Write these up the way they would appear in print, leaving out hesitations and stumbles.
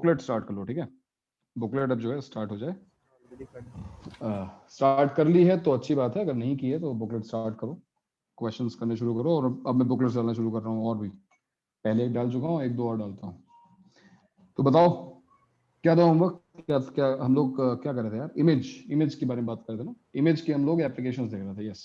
Booklet start कर लो, ठीक है? बुकलेट अब जो है स्टार्ट हो जाए। स्टार्ट कर ली है तो अच्छी बात है, अगर नहीं की है तो बुकलेट स्टार्ट करो, क्वेश्चंस करने शुरू करो। और अब मैं बुकलेट डालना शुरू कर रहा हूँ, और भी पहले एक डाल चुका हूँ, एक दो और डालता हूँ। तो बताओ क्या था होमवर्क, क्या क्या हम लोग क्या कर रहे थे यार? इमेज के बारे में बात कर रहे थे ना, इमेज के हम लोग एप्लीकेशंस देख रहे थे। यस,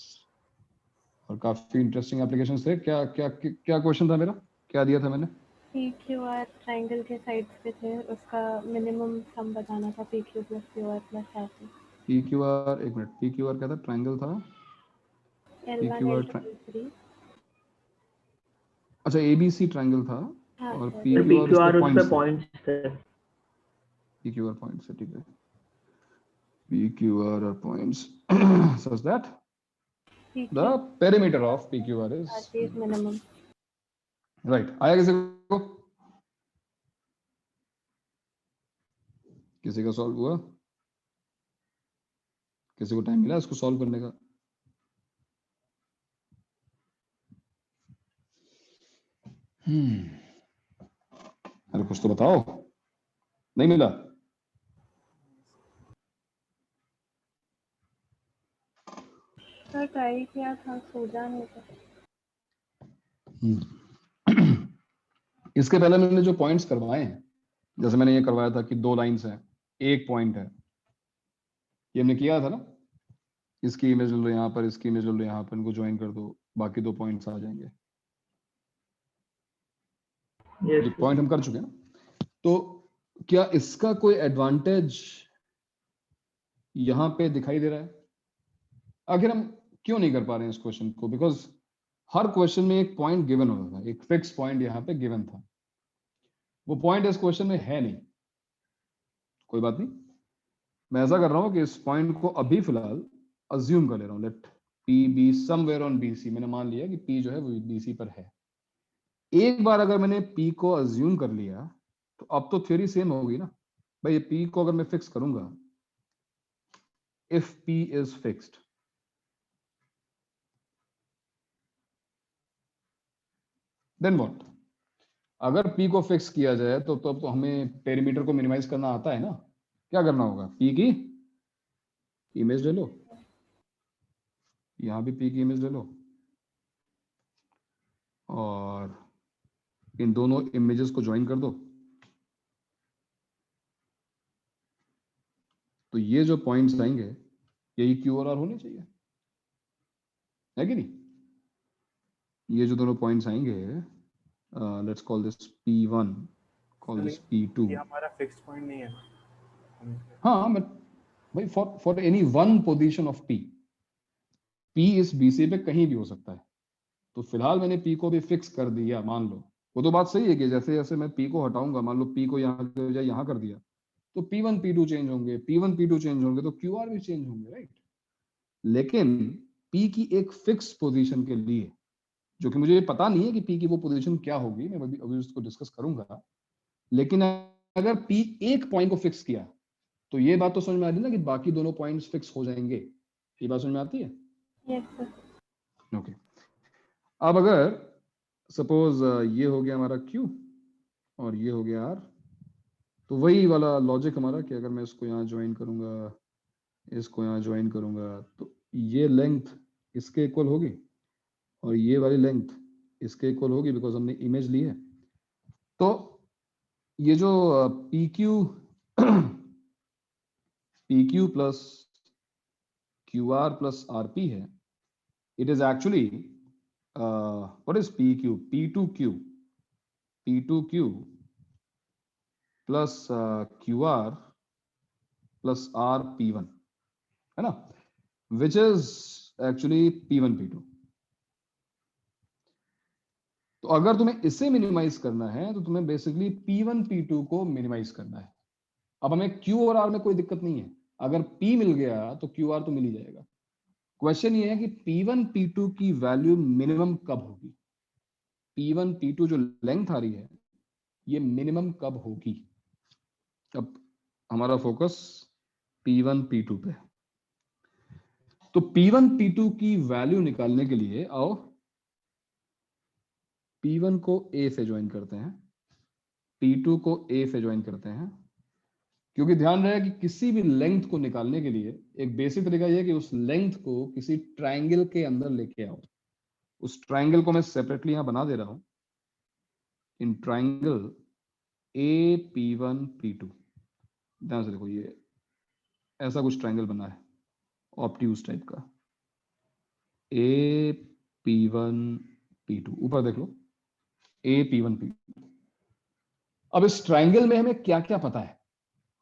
और काफी इंटरेस्टिंग एप्लीकेशंस थे। क्या क्या क्या क्वेश्चन था मेरा, क्या दिया था मैंने? PQR ट्रायंगल के साइड्स पे थे, उसका मिनिमम सम बताना था, PQ plus QR plus RP। PQR, एक मिनट, PQR क्या था? ट्रायंगल था L1 PQR L2 L3। अच्छा, ABC ट्रायंगल था, हाँ और सर। PQR उस पे PQR उस पे पॉइंट्स थे। पॉइंट्स थे। PQR पॉइंट्स है, ठीक है। PQR are points such that the PQ perimeter of PQR is RP is minimum। right। आया किसी को? किसी का सॉल्व हुआ? किसी को टाइम मिला इसको सॉल्व करने का? अरे कुछ तो बताओ, नहीं मिला? सर ट्राई किया था, सूझा नहीं था। इसके पहले मैंने जो पॉइंट्स करवाए हैं, जैसे मैंने ये करवाया था कि 2 लाइंस हैं, एक पॉइंट है, ये हमने किया था ना। इसकी इमेज ले लो यहाँ पर, इसकी इमेज ले लो यहाँ पर, इनको ज्वाइन कर दो, बाकी 2 पॉइंट्स आ जाएंगे। ये पॉइंट हम कर चुके हैं ना। तो क्या इसका कोई एडवांटेज यहां पे दिखाई दे रहा है? आखिर हम क्यों नहीं कर पा रहे हैं इस क्वेश्चन को? बिकॉज हर क्वेश्चन में एक पॉइंट गिवन होता था, एक फिक्स पॉइंट यहां पे गिवन था। वो पॉइंट इस क्वेश्चन में है नहीं। कोई बात नहीं, मैं ऐसा कर रहा हूं कि इस पॉइंट को अभी फिलहाल अज्यूम कर ले रहा हूं। Let P be somewhere on BC। मैंने मान लिया कि P जो है वो BC पर है। एक बार अगर मैंने P को अज्यूम कर लिया तो अब तो थ्योरी सेम होगी ना भाई। ये P को अगर मैं फिक्स करूंगा, if P is fixed, then what? अगर P को फिक्स किया जाए तो अब तो हमें पेरीमीटर को मिनिमाइज करना आता है ना। क्या करना होगा? P की इमेज ले लो, यहां भी P की इमेज ले लो, और इन दोनों इमेजेस को ज्वाइन कर दो। तो ये जो पॉइंट्स आएंगे यही Q और R होने चाहिए, है कि नहीं? ये जो दोनों पॉइंट्स आएंगे, let's call this P1, call this P2। ये हमारा फिक्स्ड पॉइंट नहीं है। हाँ, मैं भाई for any one position of P इस BC पे कहीं भी हो सकता है। तो फिलहाल मैंने P को भी फिक्स कर दिया, मान लो। वो तो बात सही है कि जैसे जैसे मैं P को हटाऊंगा, मान लो P को यहाँ के बजाय यहाँ कर दिया, तो P1 P2 चेंज होंगे, P1 P2 चेंज होंगे, तो QR भी चेंज होंगे, राइट? लेकिन P की एक फिक्स पोजीशन के लिए, जो कि मुझे पता नहीं है कि P की वो पोजीशन क्या होगी, मैं अभी उसको डिस्कस करूंगा। लेकिन अगर P एक पॉइंट को फिक्स किया तो ये बात तो समझ में आ रही ना कि बाकी दोनों पॉइंट्स फिक्स हो जाएंगे। ये बात समझ में आती है? Yes sir. ओके। अब अगर सपोज ये हो गया हमारा Q और ये हो गया R, तो वही वाला लॉजिक हमारा कि अगर मैं इसको यहाँ ज्वाइन करूंगा, इसको यहाँ ज्वाइन करूंगा, तो ये लेंथ इसके इक्वल होगी और ये वाली लेंथ इसके इक्वल होगी, बिकॉज हमने इमेज ली है। तो ये जो PQ PQ plus QR plus RP है, it is actually what is PQ? P2Q plus QR plus RP1, है ना? Which is actually P1 P2। तो अगर तुम्हें इसे मिनिमाइज करना है तो तुम्हें बेसिकली P1 P2 को मिनिमाइज करना है। अब हमें Q और R में कोई दिक्कत नहीं है, अगर P मिल गया तो QR तो मिल ही जाएगा। क्वेश्चन ये है कि P1 P2 की वैल्यू मिनिमम कब होगी? P1 P2 जो लेंथ आ रही है ये मिनिमम कब होगी? अब हमारा फोकस P1 P2 पे है। तो P1 P2 की वैल्यू निकालने के लिए आओ P1 को A से ज्वाइन करते हैं P2 को A से ज्वाइन करते हैं, क्योंकि ध्यान रहे कि किसी भी लेंथ को निकालने के लिए एक बेसिक तरीका यह है कि उस लेंथ को किसी ट्राइंगल के अंदर लेके आओ। उस ट्राइंगल को मैं सेपरेटली यहां बना दे रहा हूं, इन ट्राइंगल AP1 P2। ध्यान से देखो, ये ऐसा कुछ ट्राइंगल बना है ऑब्ट्यूज टाइप का, AP1 P2। ऊपर देख लो, AP1 P2। अब इस ट्राइंगल में हमें क्या क्या पता है?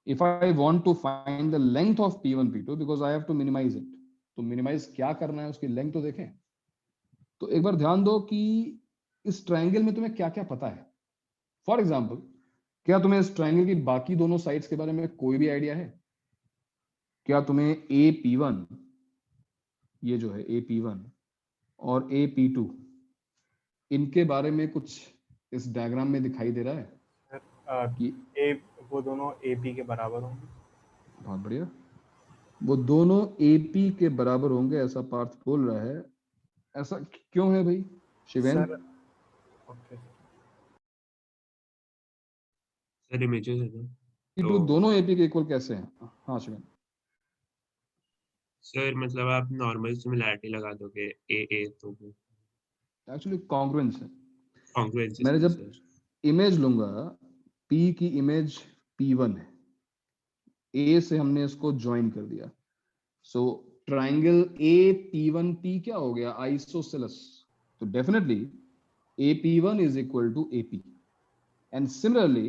If I want to find the length of P1 P2 because I have to minimize it, तो मिनिमाइज क्या करना है, उसकी लेंथ तो देखें। तो एक बार ध्यान दो कि इस ट्राइंगल में तुम्हें क्या क्या पता है। फॉर एग्जाम्पल, क्या तुम्हें इस ट्राइंगल की बाकी दोनों साइड्स के बारे में कोई भी आइडिया है? क्या तुम्हें AP1, ये जो है AP1 और AP2, इनके बारे में कुछ इस डायग्राम में दिखाई दे रहा है कि वो दोनों AP के बराबर होंगे? बहुत बढ़िया, वो दोनों AP के बराबर होंगे, ऐसा पार्थ बोल रहा है। ऐसा क्यों है भाई शिवेन? सर ओके सर इमेजेस है ना, तो दोनों AP के इक्वल कैसे हैं? हाँ शिवेन। सर मतलब आप नॉर्मल सिमिलैरिटी लगा दोगे ए तो एक्चुअली कॉन्ग्रुएंस है। कॉन्ग्रुएंस मैंने जब सर। इमेज लूंगा, P की इमेज P1 है, A से हमने इसको ज्वाइन कर दिया, सो ट्राइंगल AP1P क्या हो गया? आइसोसेलेस। तो definitely AP1 is equal to AP, and similarly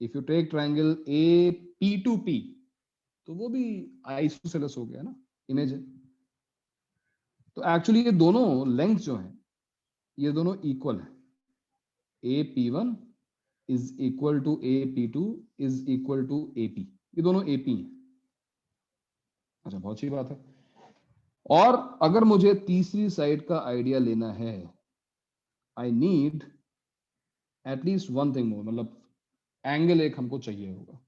if you take triangle AP2P, तो वो भी आइसोसेलेस हो गया ना, इमेज है। तो एक्चुअली ये दोनों लेंथ जो है, ये दोनों इक्वल है। AP1 is equal to AP2 is equal to AP, ये दोनों AP हैं। अच्छा, बहुत अच्छी बात है। और अगर मुझे तीसरी साइड का आइडिया लेना है, I need at least one thing more, मतलब एंगल एक हमको चाहिए होगा।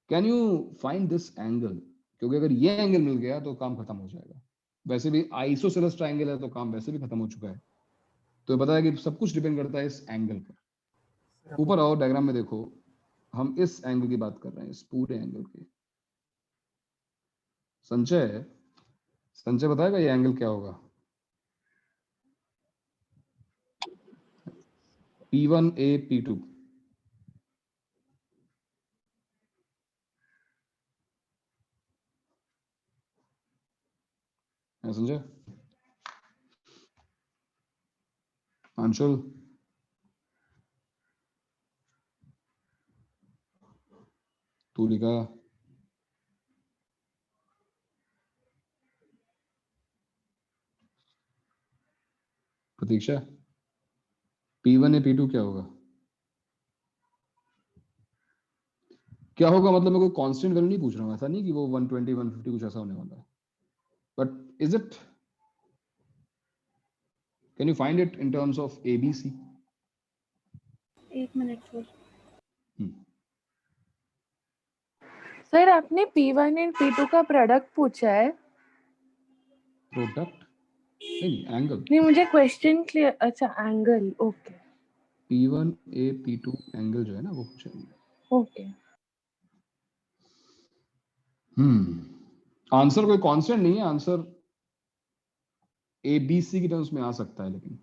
Can you find this angle? क्योंकि अगर ये एंगल मिल गया तो काम खत्म हो जाएगा। वैसे भी आइसोसेलेस ट्राइंगल है तो काम वैसे भी खत्म हो चुका है। तो ये पता है कि सब कुछ डिपेंड करता है इस एंगल पर। ऊपर आओ, डायग्राम में देखो, हम इस एंगल की बात कर रहे हैं, इस पूरे एंगल की। संजय संजय बताएगा ये एंगल क्या होगा? P1A P2। संजय, अंशुल, तूलिका, प्रतीक्षा, P1A P2 क्या होगा? क्या होगा मतलब मैं कोई कांस्टेंट वैल्यू नहीं पूछ रहा हूँ, ऐसा नहीं कि वो 120 150 कुछ ऐसा होने वाला है, but is it, can you find it in terms of ABC? एक मिनट सर। सर आपने P1 एंड P2 का प्रोडक्ट पूछा है? प्रोडक्ट नहीं, एंगल। नहीं, मुझे क्वेश्चन क्लियर। अच्छा, angle, okay P1A P2 angle जो है ना, वो पूछा है। ओके। आंसर कोई कांस्टेंट नहीं है, आंसर ABC की टर्म्स में आ सकता है, लेकिन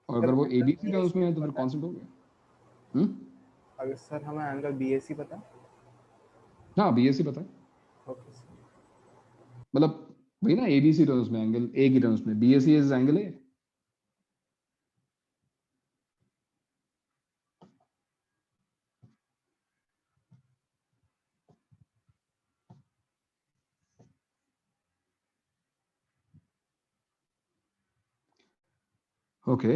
और अगर वो ABC टर्म्स में है तो फिर कांस्टेंट हो गया। अगर सर हमें एंगल BAC पता? हाँ, BAC पता है, ओके सर। मतलब वही ना, ABC टर्म्स में, एंगल A की टर्म्स में BAC is angle A। Okay.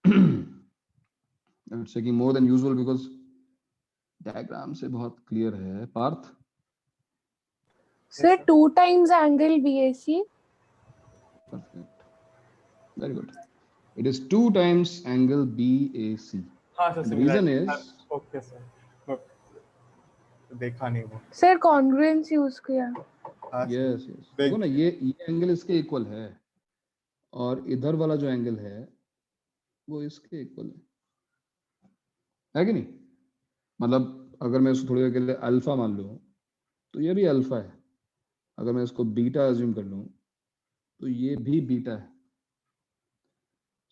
It's taking more than usual because diagram से बहुत क्लियर है। Parth, sir 2 times angle BAC। perfect, very good. It is 2 times angle BAC. हाँ sir, And the reason is, okay sir, देखा नहीं वो। Sir congruence use किया। हाँ yes, देखो ना, ये एंगल इसके इक्वल है और इधर वाला जो एंगल है वो इसके इक्वल है। है कि नहीं? मतलब अगर मैं इसको थोड़ी देर के लिए अल्फा मान लूँ तो ये भी अल्फा है, अगर मैं इसको बीटा अज्यूम कर लूँ तो ये भी बीटा है.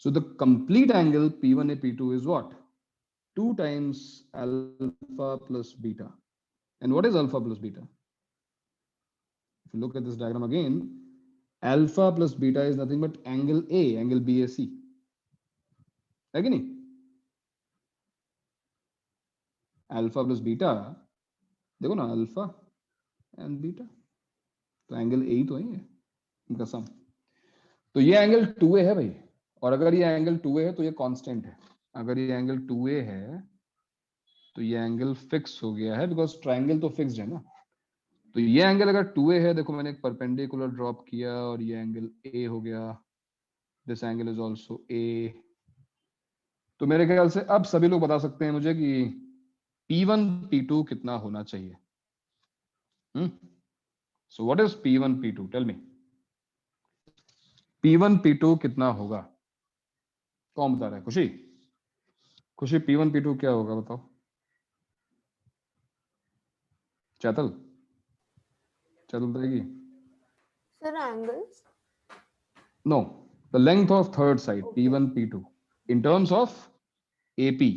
So the complete angle P1 and P2 is what? 2 times alpha plus beta. And what is alpha plus beta? If you look at this diagram again, alpha plus beta is nothing but angle A, angle BAC. है कि नहीं? Alpha plus beta, देखो ना, alpha and beta, तो angle A ही तो है इनका सम. तो ये एंगल 2A है भाई, और अगर ये एंगल 2A है तो ये कांस्टेंट है. अगर ये एंगल 2A है तो ये एंगल फिक्स हो गया है, बिकॉज ट्राइंगल तो फिक्स्ड है ना. तो ये एंगल अगर 2A है, देखो मैंने एक परपेंडिकुलर ड्रॉप किया और ये एंगल A हो गया. This angle is also A. तो मेरे ख्याल से अब सभी लोग बता सकते हैं मुझे कि P1 P2 कितना होना चाहिए. So what is P1 P2? Tell me. P1 P2 कितना होगा? कौन बता रहा है? खुशी, खुशी P1 P2 क्या होगा बताओ. चैतल, चैतल बताएगी. Sir, angles? No, the length of third side, P1 P2 in terms of AP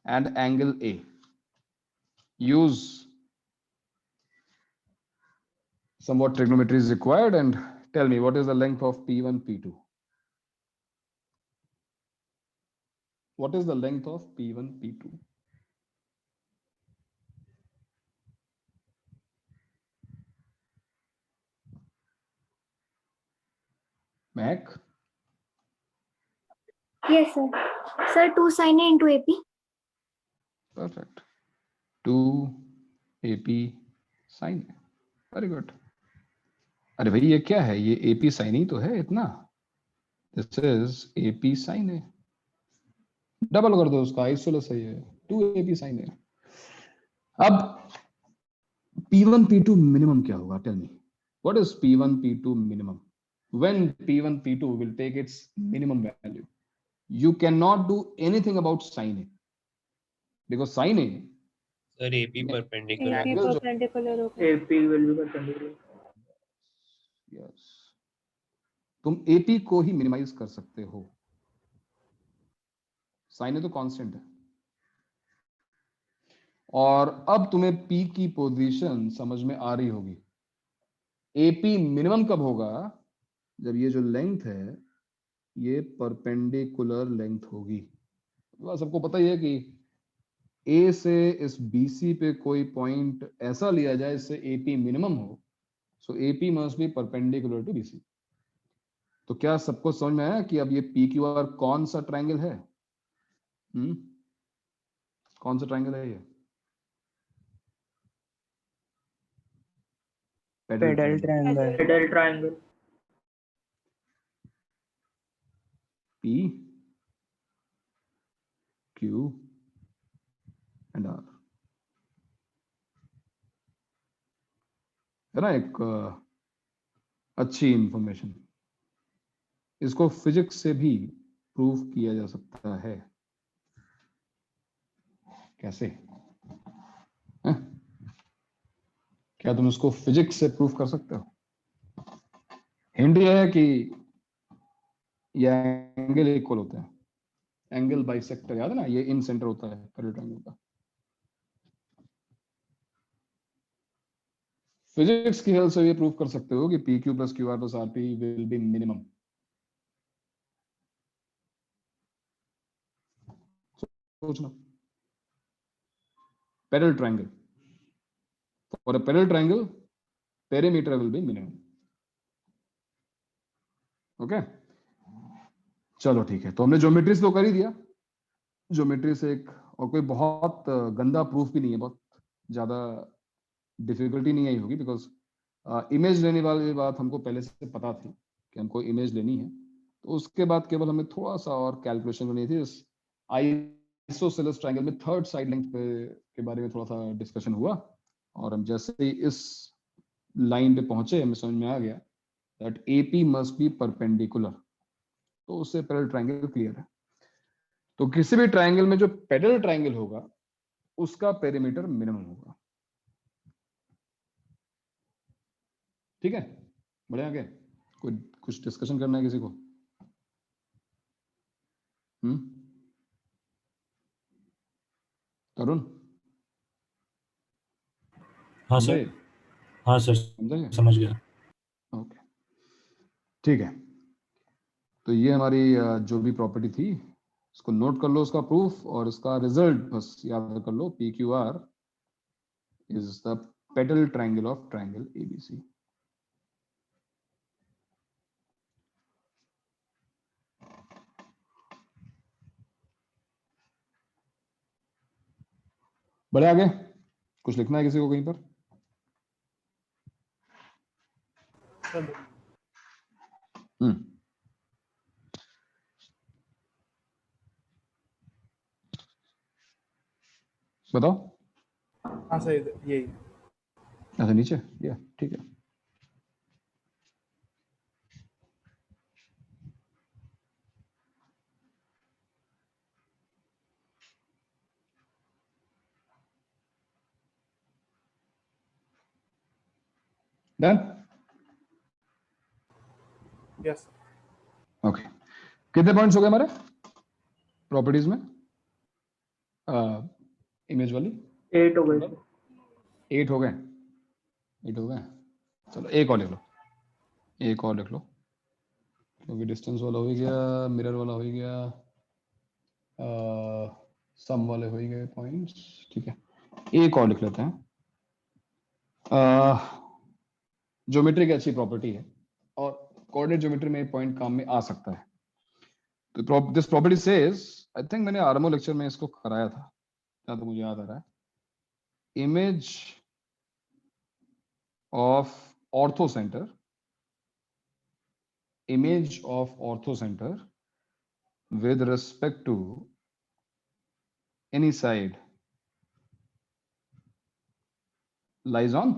and angle A. Use somewhat trigonometry is required, and tell me what is the length of P1 P2. What is the length of P1 P2? Mac? Yes, sir. Sir, 2 sin A into AP. Perfect. 2 AP sin A. Very good. अरे भाई ये क्या है? ये AP sin ही तो है इतना. This is AP sin A. Double कर दो उसका, आइसोलेस है ये. 2 AP sin A. अब P1 P2 मिनिमम क्या होगा? Tell me. What is P1 P2 minimum? When P1 P2 will take its minimum value, you cannot do anything about sin A, because sin A sir AP Yeah. Perpendicular AP Angle जो- perpendicular होगा. AP will be perpendicular. yes, तुम AP को ही minimise कर सकते हो. sin A तो constant है. और अब तुम्हें P की पोजीशन समझ में आ रही होगी. AP मिनिमम कब होगा? जब ये जो लेंथ है ये परपेंडिकुलर लेंथ होगी. तो सबको पता ही है कि A से इस BC पे कोई पॉइंट ऐसा लिया जाए इससे AP मिनिमम हो. So AP must be perpendicular to BC. तो क्या सबको समझ में आया कि अब ये PQR कौन सा ट्रायंगल है? कौन सा ट्रायंगल है ये? Pedal triangle. Pedal triangle. P Q and R है ना. एक अच्छी इंफॉर्मेशन. इसको फिजिक्स से भी प्रूव किया जा सकता है. कैसे? हैं? क्या तुम इसको फिजिक्स से प्रूव कर सकते हो? हिंट यह है कि ये एंगल इक्वल होते हैं. एंगल बाइसेक्टर याद है ना, ये इन सेंटर होता है पैरेलल ट्रायंगल का. फिजिक्स की हेल्प से ये प्रूव कर सकते हो कि PQ plus QR plus RP will be minimum. सोचना. Parallel triangle. For a parallel triangle, perimeter will be minimum. Okay? चलो ठीक है. तो हमने ज्योमेट्री से तो कर ही दिया. ज्योमेट्री से एक और कोई बहुत गंदा प्रूफ भी नहीं है, बहुत ज्यादा डिफिकल्टी नहीं आई होगी, बिकॉज इमेज लेने वाली बात हमको पहले से पता थी कि हमको इमेज लेनी है. तो उसके बाद केवल हमें थोड़ा सा और कैलकुलेशन करनी थी. इस आइसोसेलेस ट्रायंगल में थर्ड साइड लेंथ के बारे में थोड़ा सा डिस्कशन हुआ, और हम जैसे ही इस लाइन पे पहुंचे हमें समझ में आ गया that AP must be perpendicular. तो उससे पैरेलल ट्रायंगल क्लियर है. तो किसी भी ट्रायंगल में जो पेडल ट्रायंगल होगा उसका पेरीमीटर मिनिमम होगा। ठीक है, बढ़िया। आगे कोई कुछ डिस्कशन करना है किसी को? तरुण? हाँ सर, समझे? हाँ सर, समझे? समझ गया। ओके, ठीक है। तो ये हमारी जो भी प्रॉपर्टी थी इसको नोट कर लो, उसका प्रूफ और इसका रिजल्ट बस याद कर लो। P Q R is the pedal triangle of triangle ABC. बढ़े आगे, कुछ लिखना है किसी को कहीं पर? हम्म, बताओ। हाँ सर, यही। अच्छा, नीचे ये ठीक है। डन? यस। ओके, कितने पॉइंट्स हो गए हमारे प्रॉपर्टीज में इमेज वाली? 8 हो गए सर। 8 हो गए, 8 हो गए। चलो एक और लिख लो, एक और लिख लो, क्योंकि डिस्टेंस वाला हो गया, मिरर वाला हो गया, सम वाले हो गए पॉइंट्स। ठीक है, एक और लिख लेते हैं। ज्योमेट्री की अच्छी प्रॉपर्टी है और कोऑर्डिनेट ज्योमेट्री में पॉइंट काम में आ सकता है। तो this property says, I think मैंने आरएमओ लेक्चर में इसको कराया था, जहां तो मुझे याद आ रहा है। Image of ortho centre, image of orthocenter with respect to any side lies on,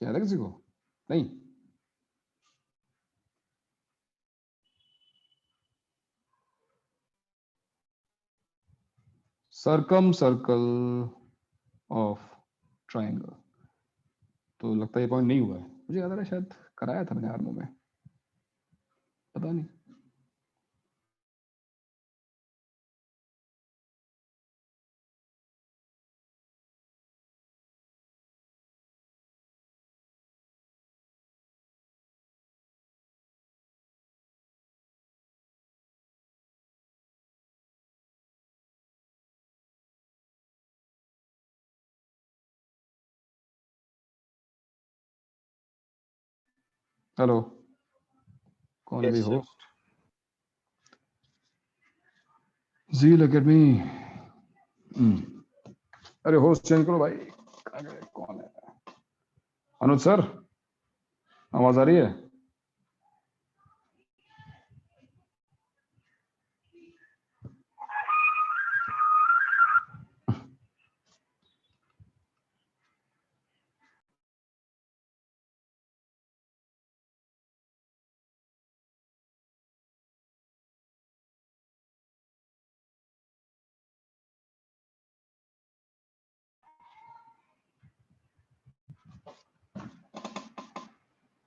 याद है किसी को? नहीं? Circum circle of triangle. तो लगता है ये पॉइंट नहीं हुआ है, मुझे याद आ रहा है शायद कराया था मैंने आर्मो में, पता नहीं। हेलो, कौन है भाई होस्ट? जील एकेडमी। अरे होस्ट चेंज करो भाई, कौन है? अनुज सर, आवाज आ रही है?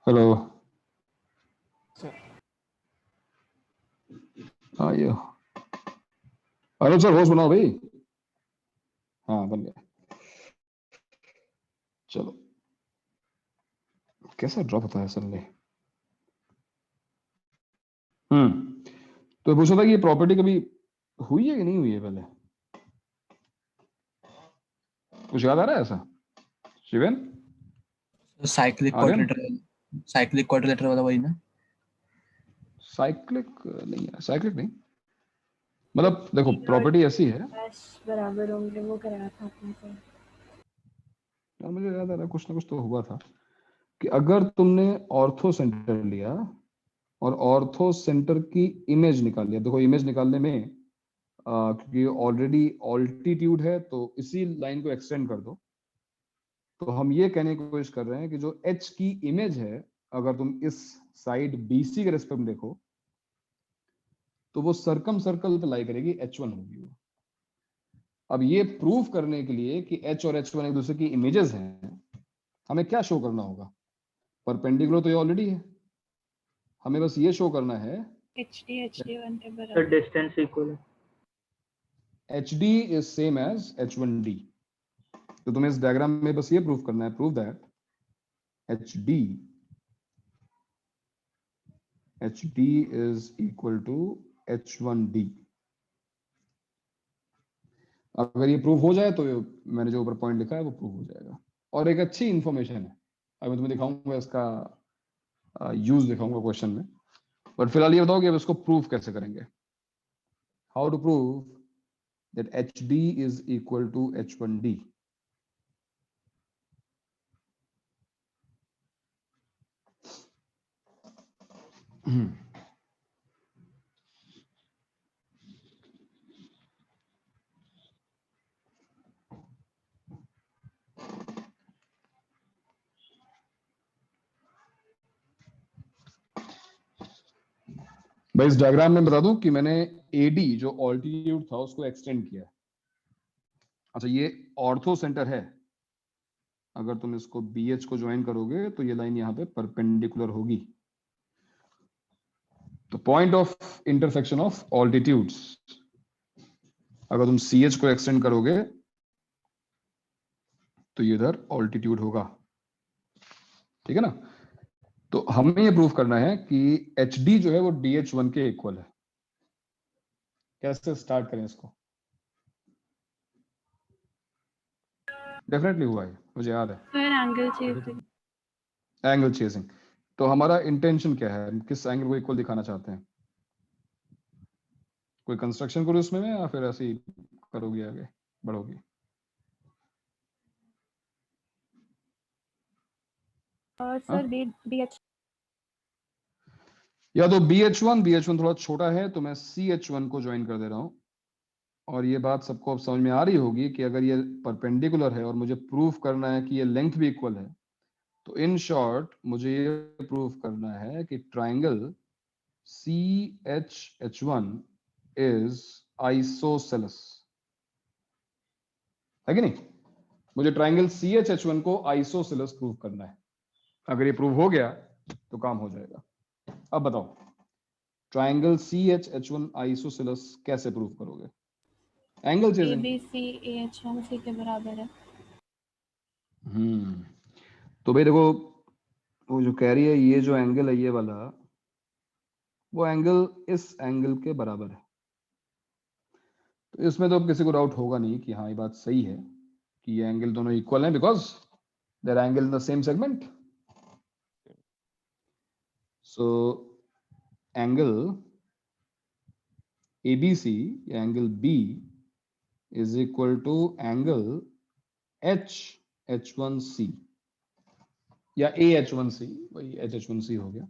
हेलो, आइए। अनुज सर होस्ट बनाओ भाई। हाँ बन गया। चलो, कैसा ड्रॉप होता है सडनली। तो पूछा था कि ये प्रॉपर्टी कभी हुई है कि नहीं हुई है पहले? कुछ याद आ रहा है ऐसा? शिवेन? साइक्लिक आर्यन? क्वाड्रिलेटरल वाला वही ना? साइक्लिक नहीं है, साइक्लिक नहीं। मतलब देखो प्रॉपर्टी ऐसी है बराबर होंगे, वो कराया था आपने से। यार, मुझे याद आ रहा है कुछ ना कुछ तो हुआ था कि अगर तुमने ऑर्थो सेंटर लिया और ऑर्थो सेंटर की इमेज निकाल लिया। देखो इमेज निकालने में क्योंकि ऑलरेडी ऑल्टीट्यूड है तो इसी लाइन को एक्सटेंड कर दो। तो हम ये कहने की कोशिश कर रहे हैं कि जो एच की इमेज है, अगर तुम इस साइड बीसी के रेस्पेक्ट में देखो तो वो सर्कम सर्कल पे लाई करेगी, H1 होगी वो। अब ये प्रूव करने के लिए कि H और H1 एक दूसरे की इमेजेस हैं, हमें क्या शो करना होगा? परपेंडिकुलर तो ये ऑलरेडी है, हमें बस ये शो करना है HD HD1 के सर बराबर। डिस्टेंस इक्वल है। HD is same as H1D। तो तुम्हें इस डायग्राम में बस ये प्रूव करना है, prove that HD is equal to H1D। अगर ये प्रूव हो जाए तो मैंने जो ऊपर पॉइंट लिखा है वो प्रूव हो जाएगा। और एक अच्छी इंफॉर्मेशन है, अभी मैं तुम्हें दिखाऊंगा, इसका यूज दिखाऊंगा क्वेश्चन में, बट फिलहाल ये बताओ कि अब इसको प्रूव कैसे करेंगे। How to prove that HD is equal to H1D। भाई इस डायग्राम में बता दूं कि मैंने AD जो ऑल्टीट्यूड था उसको एक्सटेंड किया है। अच्छा ये ऑर्थो सेंटर है, अगर तुम इसको BH को ज्वाइन करोगे तो ये लाइन यहाँ पे परपेंडिकुलर होगी। तो point of intersection of altitudes, अगर तुम CH को एक्सटेंड करोगे तो ये इधर ऑल्टीट्यूड होगा, ठीक है ना। तो हमें ये प्रूव करना है कि HD जो है वो DH1 के इक्वल है। कैसे स्टार्ट करें इसको? डेफिनेटली हुआ है, मुझे याद है, फिर एंगल चेजिंग। Angle chasing. तो हमारा इंटेंशन क्या है, हम किस एंगल को इक्वल दिखाना चाहते हैं? कोई कंस्ट्रक्शन करो इसमें या फिर ऐसे ही करोगे, आगे बढ़ोगे? और हाँ? सर BH या तो BH1 थोड़ा छोटा है तो मैं CH1 को ज्वाइन कर दे रहा हूं। और ये बात सबको अब समझ में आ रही होगी कि अगर ये परपेंडिकुलर है और मुझे प्रूफ करना है कि ये लेंथ भी इक्वल है, तो इन शॉर्ट मुझे ये प्रूफ करना है कि ट्राइंगल CHH1 इज आइसोसेलेस, है कि नहीं? मुझे ट्राइंगल CHH1 को आइसोसेलेस प्रूफ करना है। अगर ये प्रूव हो गया तो काम हो जाएगा। अब बताओ ट्राइंगल CHH1 आइसोसेलेस कैसे प्रूव करोगे? Angle chasing. ABC AH1C के बराबर है। तो भाई देखो, वो जो कह रही है ये जो एंगल है ये वाला, वो एंगल इस एंगल के बराबर है। तो इसमें तो अब किसी को डाउट होगा नहीं कि हाँ ये बात सही है कि ये एंगल दोनों इक्वल हैं, because there angle in the same segment. So angle ABC या angle B is equal to angle HH1C या AH1C, वही HH1C हो गया।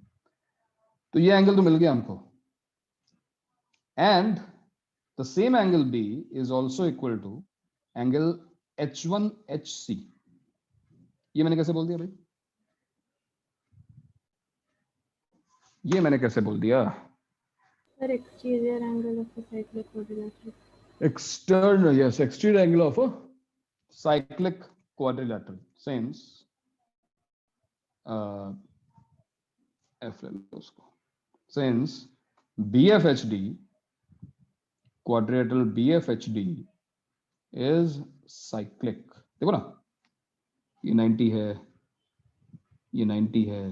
तो ये एंगल तो मिल गया हमको, and the same angle B is also equal to angle H1HC। ये मैंने कैसे बोल दिया भाई? ये मैंने कैसे बोल दिया? Sir exterior angle of a cyclic quadrilateral. External, yes, exterior angle of a cyclic quadrilateral, since F ले लो उसको, since BFHD, quadrilateral BFHD is cyclic। देखो ना, ये 90 है, ये 90 है,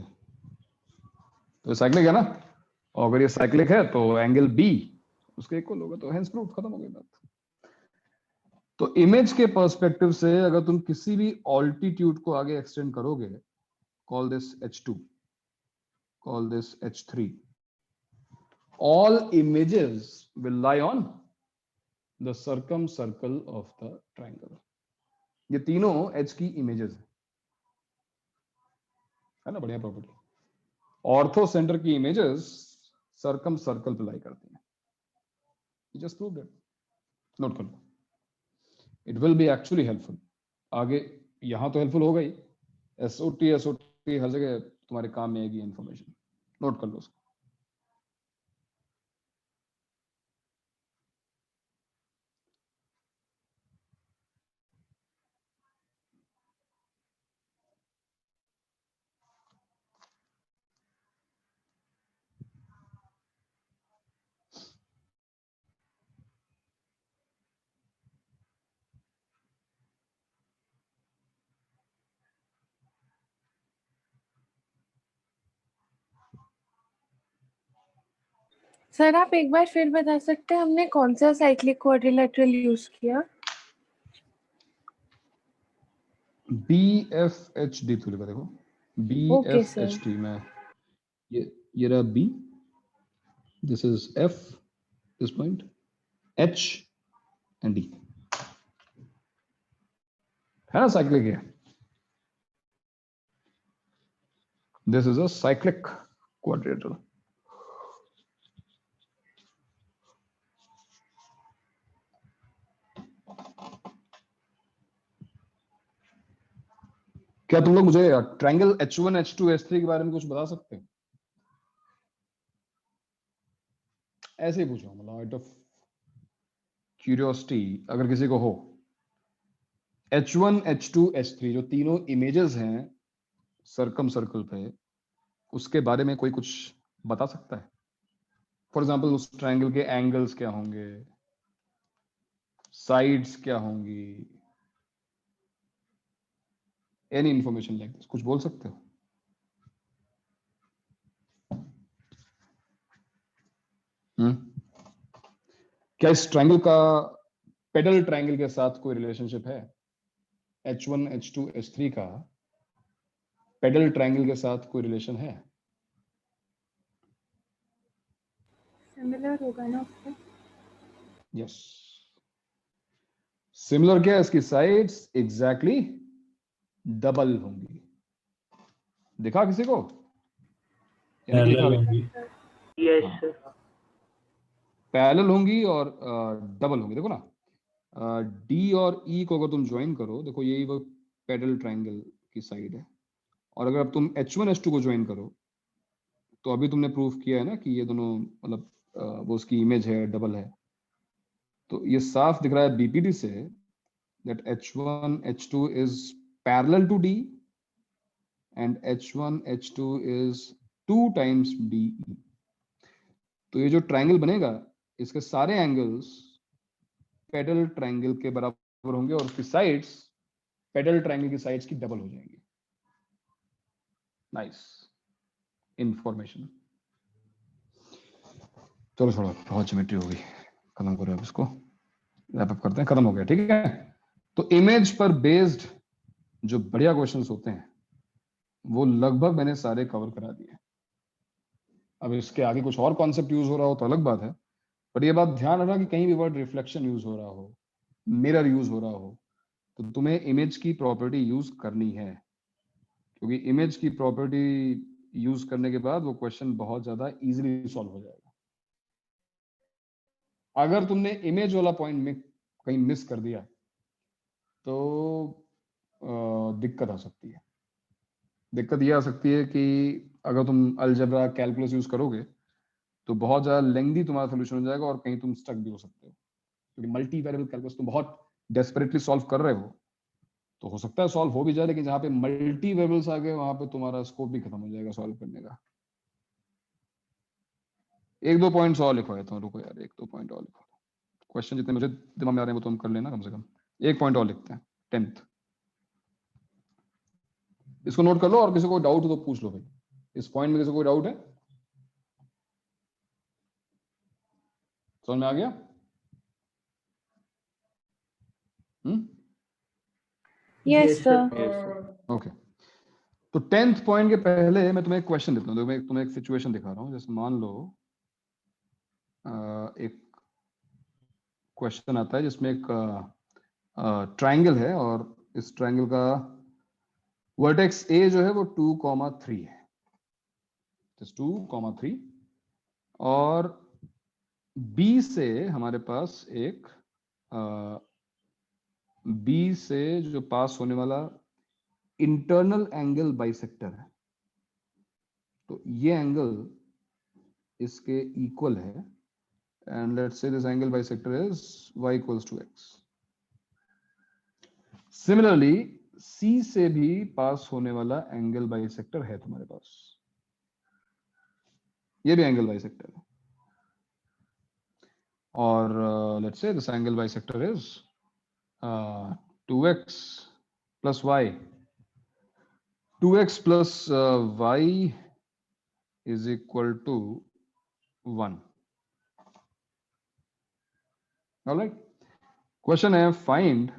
तो साइक्लिक है ना। और अगर ये साइक्लिक है तो एंगल B उसके इक्वल होगा, तो हेंस प्रूफ, खत्म हो गई बात। तो इमेज के पर्सपेक्टिव से अगर तुम किसी भी ऑल्टीट्यूड को आगे एक्सटेंड करोगे, call this H2, call this H3, all images will lie on the circumcircle of the triangle। ये तीनों H की इमेजेस है ना, बढ़िया प्रॉपर्टी। ऑर्थो सेंटर की इमेजेस सर्कम सर्कल पे लाई करती हैं। You just proved it, note कर लो, it will be actually helpful. आगे यहां तो हेल्पफुल होगा ही, SOT हर जगह तुम्हारे काम में आएगी इंफॉर्मेशन, नोट कर लो उसको। सर आप एक बार फिर बता सकते हैं हमने कौन सा साइक्लिक क्वाड्रिलेटरल यूज किया? BFHD तो लिखा देखो, ओके सर। BFHD में ये रहा B, this is F, this point H and D, है ना साइक्लिक है। This is a cyclic quadrilateral. क्या तुम लोग मुझे ट्रायंगल H1 H2 H3 के बारे में कुछ बता सकते हो? ऐसे ही पूछो, मतलब आउट ऑफ क्यूरियोसिटी अगर किसी को हो। H1 H2 H3 जो तीनों इमेजेस हैं सर्कम सर्कल पे, उसके बारे में कोई कुछ बता सकता है? फॉर एग्जाम्पल उस ट्रायंगल के एंगल्स क्या होंगे, साइड्स क्या होंगी, एनी इंफॉर्मेशन लाइक दिस, कुछ बोल सकते हो? क्या इस ट्रायंगल का पेडल ट्रायंगल के साथ कोई रिलेशनशिप है? H1 H2 H3 का पेडल ट्रायंगल के साथ कोई रिलेशन है? सिमिलर होगा ना उससे? यस, सिमिलर क्या है? इसकी साइड्स एग्जैक्टली डबल होंगी। दिखा किसी को? या नहीं दिखा पैरेलल अभी? होंगी। यस हाँ, सर। पैरेलल होंगी और डबल होंगी। देखो ना, डी और ई को अगर तुम ज्वाइन करो, देखो यही वो पेडल ट्रायंगल की साइड है। और अगर अब तुम H1 H2 को ज्वाइन करो, तो अभी तुमने प्रूफ किया है ना कि ये दोनों मतलब वो उसकी इमेज है, डबल है। तो ये साफ दिख रहा है बीपीडी से that H1 H2 is parallel to D and H1 H2 is 2 times DE। तो ये जो ट्रायंगल बनेगा, इसके सारे एंगल्स पेडल ट्रायंगल के बराबर होंगे और उसकी साइड्स पेडल ट्रायंगल की साइड्स की डबल हो जाएंगी। Nice information. चलो छोड़ो, बहुत ज्योमेट्री होगी, खत्म करो अब इसको, रैप अप करते हैं, खत्म हो गया, ठीक है। तो इमेज पर बेस्ड जो बढ़िया क्वेश्चंस होते हैं वो लगभग मैंने सारे कवर करा दिए। अब इसके आगे कुछ और कॉन्सेप्ट यूज हो रहा हो तो अलग बात है, पर ये बात ध्यान रखना कि कहीं भी वर्ड रिफ्लेक्शन यूज हो रहा हो, मिरर यूज हो रहा हो, तो तुम्हें इमेज की प्रॉपर्टी यूज करनी है, क्योंकि इमेज की प्रॉपर्टी यूज करने के बाद वो क्वेश्चन बहुत ज्यादा इजीली सॉल्व हो जाएगा। अगर तुमने इमेज वाला पॉइंट में कहीं मिस कर दिया तो दिक्कत आ सकती है। दिक्कत ये आ सकती है कि अगर तुम अलजेब्रा कैलकुलस यूज करोगे तो बहुत ज्यादा लेंथी तुम्हारा सोल्यूशन हो जाएगा और कहीं तुम स्टक भी हो सकते हो, क्योंकि मल्टी वेरिएबल कैलकुलस तुम बहुत डेस्परेटली सॉल्व कर रहे हो तो हो सकता है सॉल्व हो भी जाए, लेकिन जहां पे मल्टी वेरिएबल्स आ गए वहां पे तुम्हारा स्कोप भी खत्म हो जाएगा सॉल्व करने का। एक दो पॉइंट्स और लिखो है तो रुको यार, एक दो पॉइंट और लिखो। क्वेश्चन जितने मुझे दिमाग में आ रहे हैं वो तो हम कर लेना, कम से कम एक पॉइंट और लिखते हैं। 10th इसको नोट कर लो, और किसी को डाउट हो तो पूछ लो भाई। इस पॉइंट में किसी को कोई डाउट है? समझ में आ गया? Yes sir. ओके, तो 10th पॉइंट के पहले मैं तुम्हें एक क्वेश्चन देता हूँ। मैं तुम्हें एक सिचुएशन दिखा रहा हूँ। जैसे मान लो एक क्वेश्चन आता है जिसमें एक ट्रायंगल है और इस ट्रायंगल का वर्टेक्स ए जो है वो 2,3 है, 2,3, और बी से हमारे पास एक बी से जो पास होने वाला इंटरनल एंगल बाइसेक्टर है, तो ये एंगल इसके इक्वल है, and let's say this angle bisector is y equals to x। Similarly C से भी पास होने वाला एंगल बाइसेक्टर है तुम्हारे पास, ये भी एंगल बाइसेक्टर है, और let's say this angle bisector is 2x plus y, 2x plus y is equal to 1। Alright, question है फाइंड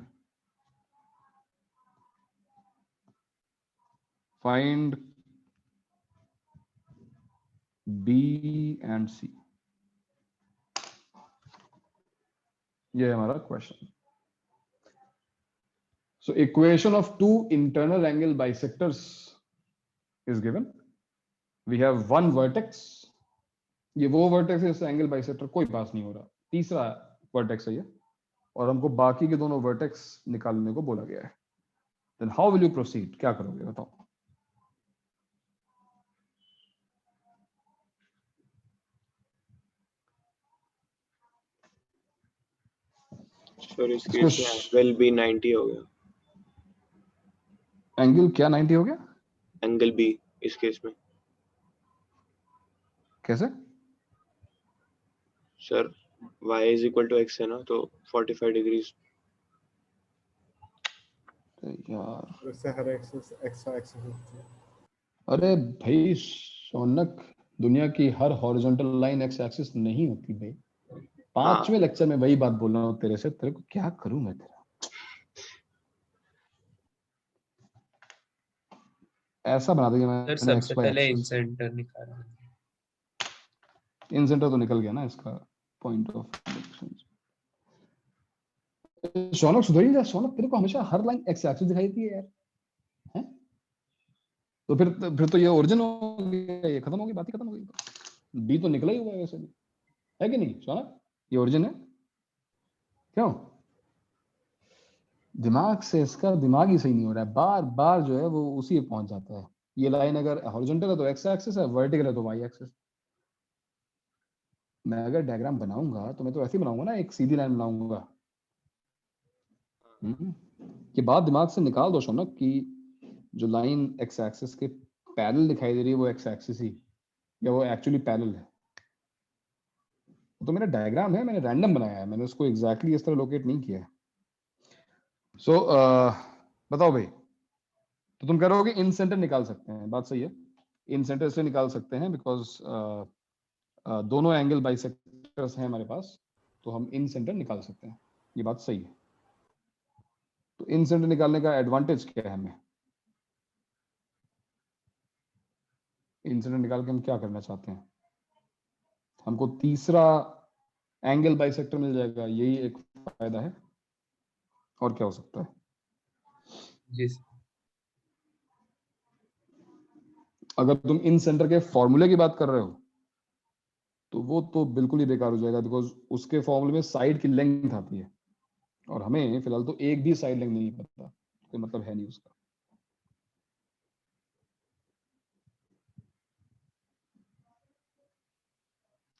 B and C, ये है हमारा question. So equation of two internal angle bisectors is given. We have one vertex. ये वो vertex है जिससे angle bisector कोई पास नहीं हो रहा, तीसरा वर्टेक्स है ये, और हमको बाकी के दोनों वर्टेक्स निकालने को बोला गया है. Then how will you proceed, क्या करोगे बताओ. सर इस केस में एंगल भी 90 हो गया. एंगल क्या 90 हो गया? एंगल भी इस केस में कैसे? Sir y is equal to x है ना, तो 45 डिग्रीज. यार उससे हर एक्सिस एक्स्ट्रा एक्सिस होती है. अरे भाई शौनक, दुनिया की हर हॉरिजॉन्टल लाइन एक्स एक्सिस नहीं होती भाई. 5वें लेक्चर में वही बात बोल रहा हूँ तेरे से, तेरे को क्या करूं मैं तेरा. ऐसा बना देंगे सर मैंने सबसे एक्स वाई पहले एक्सिस. इंसेंटर निकालना. इन सेंटर तो निकल गया ना इसका पॉइंट ऑफ. शौनक सुधर ही जा. शौनक तेरे को हमेशा हर लाइन एक्स एक्सिस दिखाई देती है यार, हैं? तो फिर तो ये ओरिजिन हो गया, ये खत्म हो गई, बात ही खत्म हो गई. बी तो निकला ही हुआ है वैसे भी, है कि नहीं शौनक? ये ओरिजिन है. क्यों? दिमाग से इसका दिमाग ही सही नहीं हो रहा है, बार बार जो है वो उसी पे पहुंच जाता है. ये लाइन अगर हॉरिजॉन्टल है तो एक्स एक्सिस है, वर्टिकल है तो वाई एक्सिस. मैं अगर डायग्राम बनाऊंगा तो मैं तो ऐसे ही बनाऊंगा ना, एक सीधी लाइन बनाऊंगा. ये बात दिमाग से निकाल दो शौनक कि जो लाइन एक्स एक्सिस के पैरेलल दिखाई दे रही है वो एक्स एक्सिस ही, या वो एक्चुअली पैरेलल है. तो मेरा डायग्राम है, मैंने रैंडम बनाया है, मैंने उसको एग्जैक्टली इस तरह लोकेट नहीं किया है. सो बताओ भाई, तो तुम कह रहे हो कि इन सेंटर निकाल सकते हैं, बात सही है. इन सेंटर से निकाल सकते हैं बिकॉज दोनों एंगल बाइसेक्टर्स हैं हमारे पास, तो हम इन सेंटर निकाल सकते हैं, ये बात सही है. तो इन सेंटर निकालने का एडवांटेज क्या है हमें? इन सेंटर निकाल के हम क्या करना चाहते हैं? हमको तीसरा एंगल बाइसेक्टर मिल जाएगा, यही एक फायदा है. और क्या हो सकता है? जी अगर तुम इन सेंटर के फॉर्मूले की बात कर रहे हो तो वो तो बिल्कुल ही बेकार हो जाएगा, बिकॉज उसके फॉर्मूले में साइड की लेंथ आती है, और हमें फिलहाल तो एक भी साइड लेंथ नहीं पता, कोई मतलब है नहीं उसका.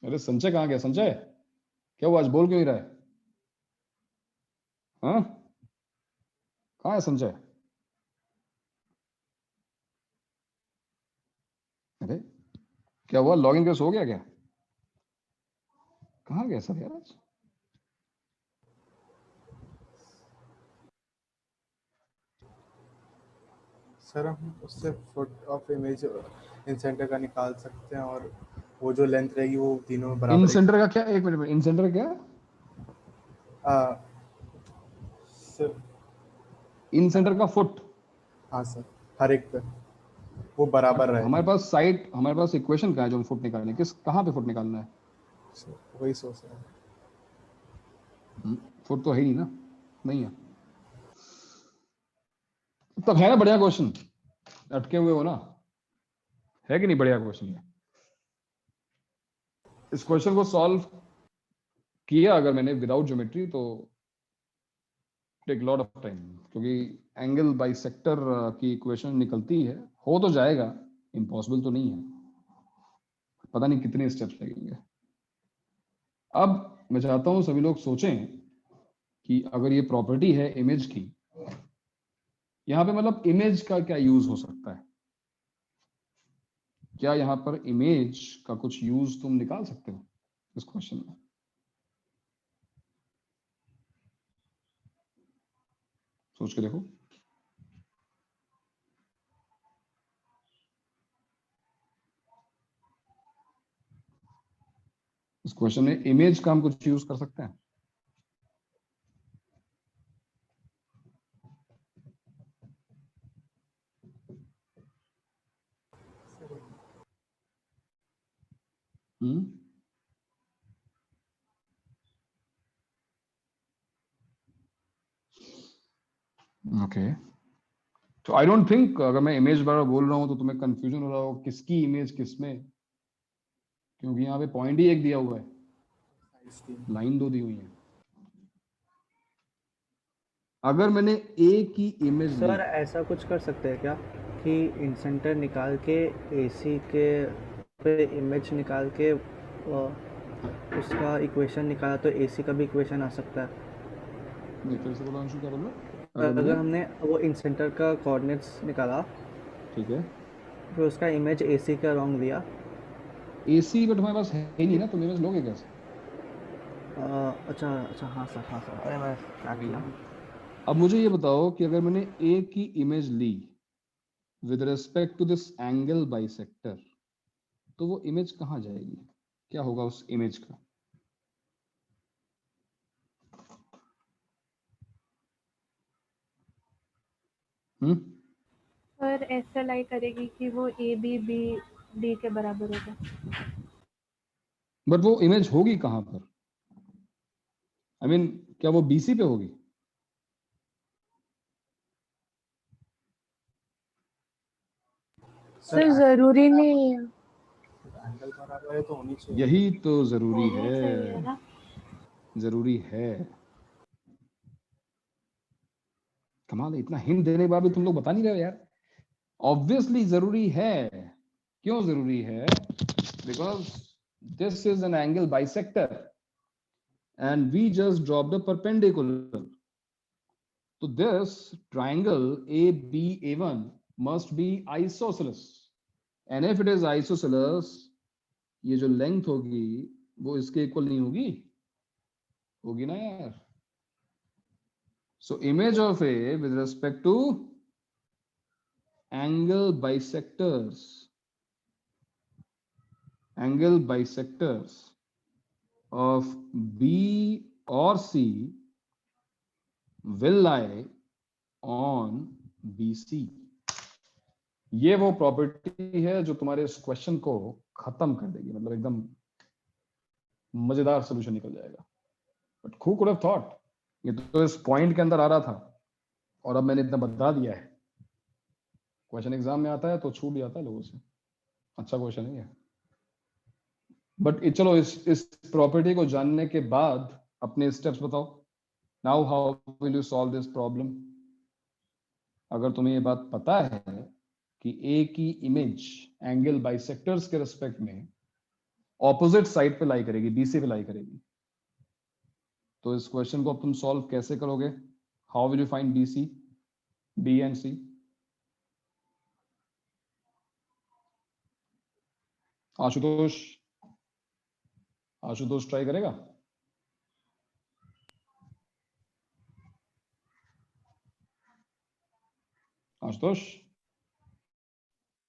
अरे संजय कहाँ गया? संजय क्या हुआ, आज बोल क्यों नहीं रहा है? हाँ, कहाँ है संजय? अरे क्या हुआ, लॉगिन कैसे हो गया क्या? कहाँ गया सब यार आज? सर हम उससे foot of image in centre का निकाल सकते हैं, और वो जो लेंथ रहेगी वो तीनों में इन बराबर सेंटर का क्या, एक मिनट, इन सेंटर क्या? सर इन सेंटर का फुट. हाँ सर, हर एक पे वो बराबर रहेगा. हमारे पास साइड, हमारे पास इक्वेशन क्या है जो हम फुट निकालने हैं? किस, कहाँ पे फुट निकालना है? सर, वही सोच रहा हूँ. फुट तो है ही नहीं ना, नहीं है. तब है ना बढ़िया क्वेश्चन, अटके हुए हो ना, है कि नहीं बढ़िया क्वेश्चन ये? इस क्वेश्चन को सॉल्व किया अगर मैंने विदाउट ज्योमेट्री तो टेक लॉट ऑफ टाइम, क्योंकि एंगल बाइसेक्टर की इक्वेशन निकलती है, हो तो जाएगा, इम्पॉसिबल तो नहीं है, पता नहीं कितने स्टेप्स लगेंगे. अब मैं चाहता हूं सभी लोग सोचें कि अगर ये प्रॉपर्टी है इमेज की, यहाँ पे मतलब इमेज का क्या यूज हो सकता है? क्या यहाँ पर इमेज का कुछ यूज तुम निकाल सकते हो इस क्वेश्चन में? सोच के देखो. इस क्वेश्चन में इमेज का हम कुछ यूज कर सकते हैं? ओके, तो आई डोंट थिंक अगर मैं इमेज बार बोल रहा हूँ तो तुम्हें कंफ्यूजन हो रहा हो किसकी इमेज किसमें, क्योंकि यहाँ पे पॉइंट ही एक दिया हुआ है, लाइन दो दी हुई है। अगर मैंने ए की इमेज सर ली, ऐसा कुछ कर सकते हैं क्या कि इंसेंटर निकाल के एसी के पे इमेज निकाल के उसका इक्वेशन निकाला तो एसी का भी इक्वेशन आ सकता है। नहीं फिर से बोलो अंशु, क्या बोल रहे हो? अगर हमने वो इंसेंटर का कोऑर्डिनेट्स निकाला, ठीक है, फिर उसका इमेज एसी का रॉन्ग दिया। एसी बट हमारे पास है ही नहीं ना, तुम इमेज लोगे कैसे? अच्छा अच्छा, हाँ सर हाँ सर, अरे मैं क्या किया। अब मुझे ये बताओ कि अगर मैंने ए की इमेज ली with respect to this angle bisector, तो वो इमेज कहाँ जाएगी, क्या होगा उस इमेज का? सर ऐसे लाई करेगी कि वो ए बी बी डी के बराबर होगा। बट वो इमेज होगी कहाँ पर? आई मीन क्या वो बीसी पे होगी? सर जरूरी नहीं है। एंगल बराबर है तो होनी चाहिए। यही तो जरूरी होनी चाहिए है, ना। जरूरी है। कमाल है, इतना हिंट देने के बाद भी तुम लोग बता नहीं रहे हो यार। ऑब्वियसली जरूरी है। क्यों जरूरी है? Because this is an angle bisector and we just drop the perpendicular. तो this triangle ABA1 must be isosceles, and if it is isosceles, ये जो लेंथ होगी वो इसके इक्वल नहीं होगी, होगी ना यार। So image of A with respect to angle bisectors of B or C will lie on BC। ये वो प्रॉपर्टी है जो तुम्हारे इस क्वेश्चन को खत्म कर देगी, मतलब एकदम मजेदार सोल्यूशन निकल जाएगा। But who could have thought, ये तो इस पॉइंट के अंदर आ रहा था और अब मैंने इतना बता दिया है। क्वेश्चन एग्जाम में आता है तो छूट जाता है लोगों से। अच्छा क्वेश्चन है ये। बट चलो इस प्रॉपर्टी को जानने के बाद अपने स्टेप्स बताओ। Now how will you solve this problem? अगर तुम्हें ये बात पता है कि ए की इमेज एंगल बाइसेक्टर्स के रिस्पेक्ट में ऑपोजिट साइड पे लाई करेगी, बीसी पे लाई करेगी, तो इस क्वेश्चन को अब तुम सॉल्व कैसे करोगे? How will you find BC, B and C? Ashutosh try करेगा? आशुतोष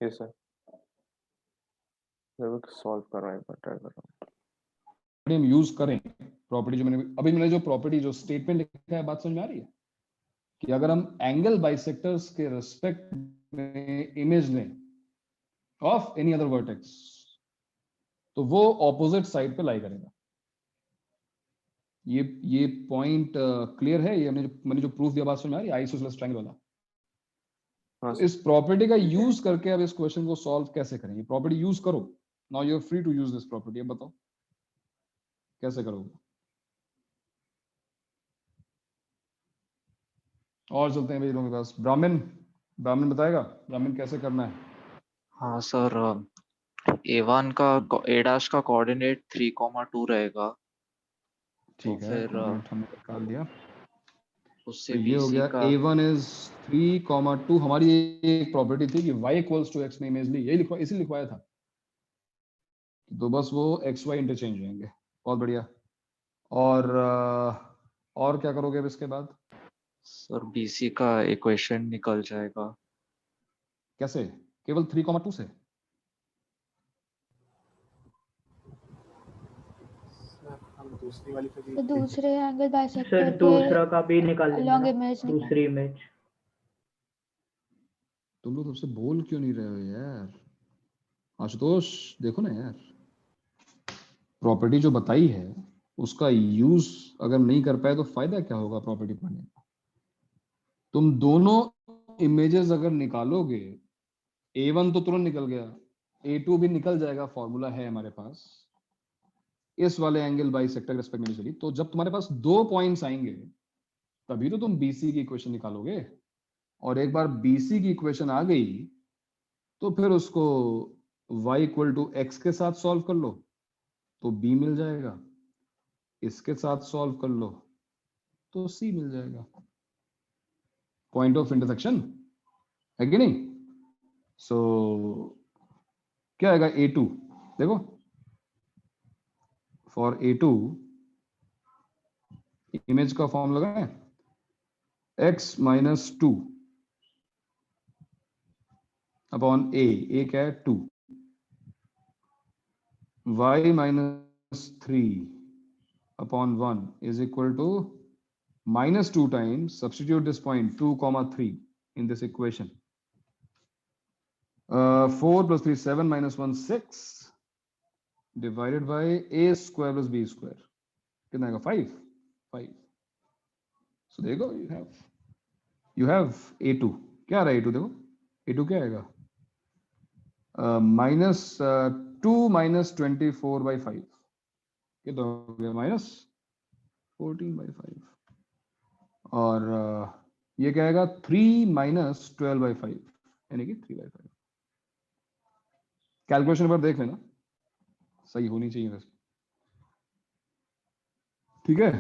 यस सर, जरूर सॉल्व कर रहा है, ट्राई कर रहा हूँ। हम यूज करें प्रॉपर्टी जो मैंने जो प्रॉपर्टी जो स्टेटमेंट लिखा है, बात समझ में आ रही है कि अगर हम एंगल बाइसेक्टर्स के रिस्पेक्ट में इमेज लें ऑफ एनी अदर वर्टेक्स तो वो ऑपोजिट साइड पे लाई करेगा। ये पॉइंट क्लियर है? ये मैंने जो प्रूफ दिया, बात समझ में आ रही है आइसोसेलेस ट्रायंगल वाला? हाँ तो इस प्रॉपर्टी का यूज करके अब इस क्वेश्चन को सॉल्व कैसे करें? ये प्रॉपर्टी यूज करो। Now you are free to use this property. अब बताओ कैसे करोगे? और चलते हैं भाई लोगों के पास। ब्राह्मण बताएगा ब्राह्मण कैसे करना है? हाँ सर, A1 का A' का कोऑर्डिनेट 3,2 रहेगा। ठीक है, फिर कोऑर्डिनेट हमने निकाल दिया। उससे तो ये हो BC गया का A1 इज 3,2। हमारी एक प्रॉपर्टी थी कि y इक्वल्स टू x में इमेज ली, यही इसी लिखवाया था। तो बस वो XY इंटरचेंज होंगे। बहुत बढ़िया। और क्या करोगे अब इसके बाद? सर BC का इक्वेशन निकल जाएगा। कैसे? केवल 3,2 से? हम दूसरी वाली पे भी तो दूसरे एंगल बाइसेक्टर सर पे दूसरा का भी निकाल लेंगे लॉन्ग ना, इमेज दूसरी इमेज। तुम लोग सबसे बोल क्यों नहीं रहे हो यार? आशुतोष देखो ना यार। प्रॉपर्टी जो बताई है उसका यूज अगर नहीं कर पाए तो फायदा क्या होगा प्रॉपर्टी पढ़ने का? तुम दोनों इमेजेस अगर निकालोगे, A1 तो तुरंत निकल गया, A2 भी निकल जाएगा, फॉर्मूला है हमारे पास, इस वाले एंगल बाई सेक्टर रेस्पेक्ट में चली। तो जब तुम्हारे पास 2 पॉइंट्स आएंगे तभी तो तुम BC की इक्वेशन निकालोगे, और एक बार BC की इक्वेशन आ गई तो फिर उसको y इक्वल टू एक्स के साथ सॉल्व कर लो तो B मिल जाएगा, इसके साथ सॉल्व कर लो तो C मिल जाएगा। पॉइंट ऑफ इंटरसेक्शन है कि नहीं? सो क्या आएगा? A2 देखो, फॉर A2 इमेज का फॉर्म लगाएं, x माइनस 2 अपॉन a क्या है 2, y minus 3 upon 1 is equal to minus 2 times, substitute this point 2 comma 3 in this equation. 4 plus 3 7 minus 1 6 divided by a square plus b square. कितना आएगा? 5. So there you go, you have A2. क्या आ रहा है A2? देखो A2 क्या आएगा? minus 2 minus 24 by 5 कितना हो गया? minus 14 by 5. और ये क्या आएगा? 3 माइनस 12 बाई 5 यानी कि 3 बाई 5। कैलकुलेशन पर देख लेना, सही होनी चाहिए वैसे, ठीक है?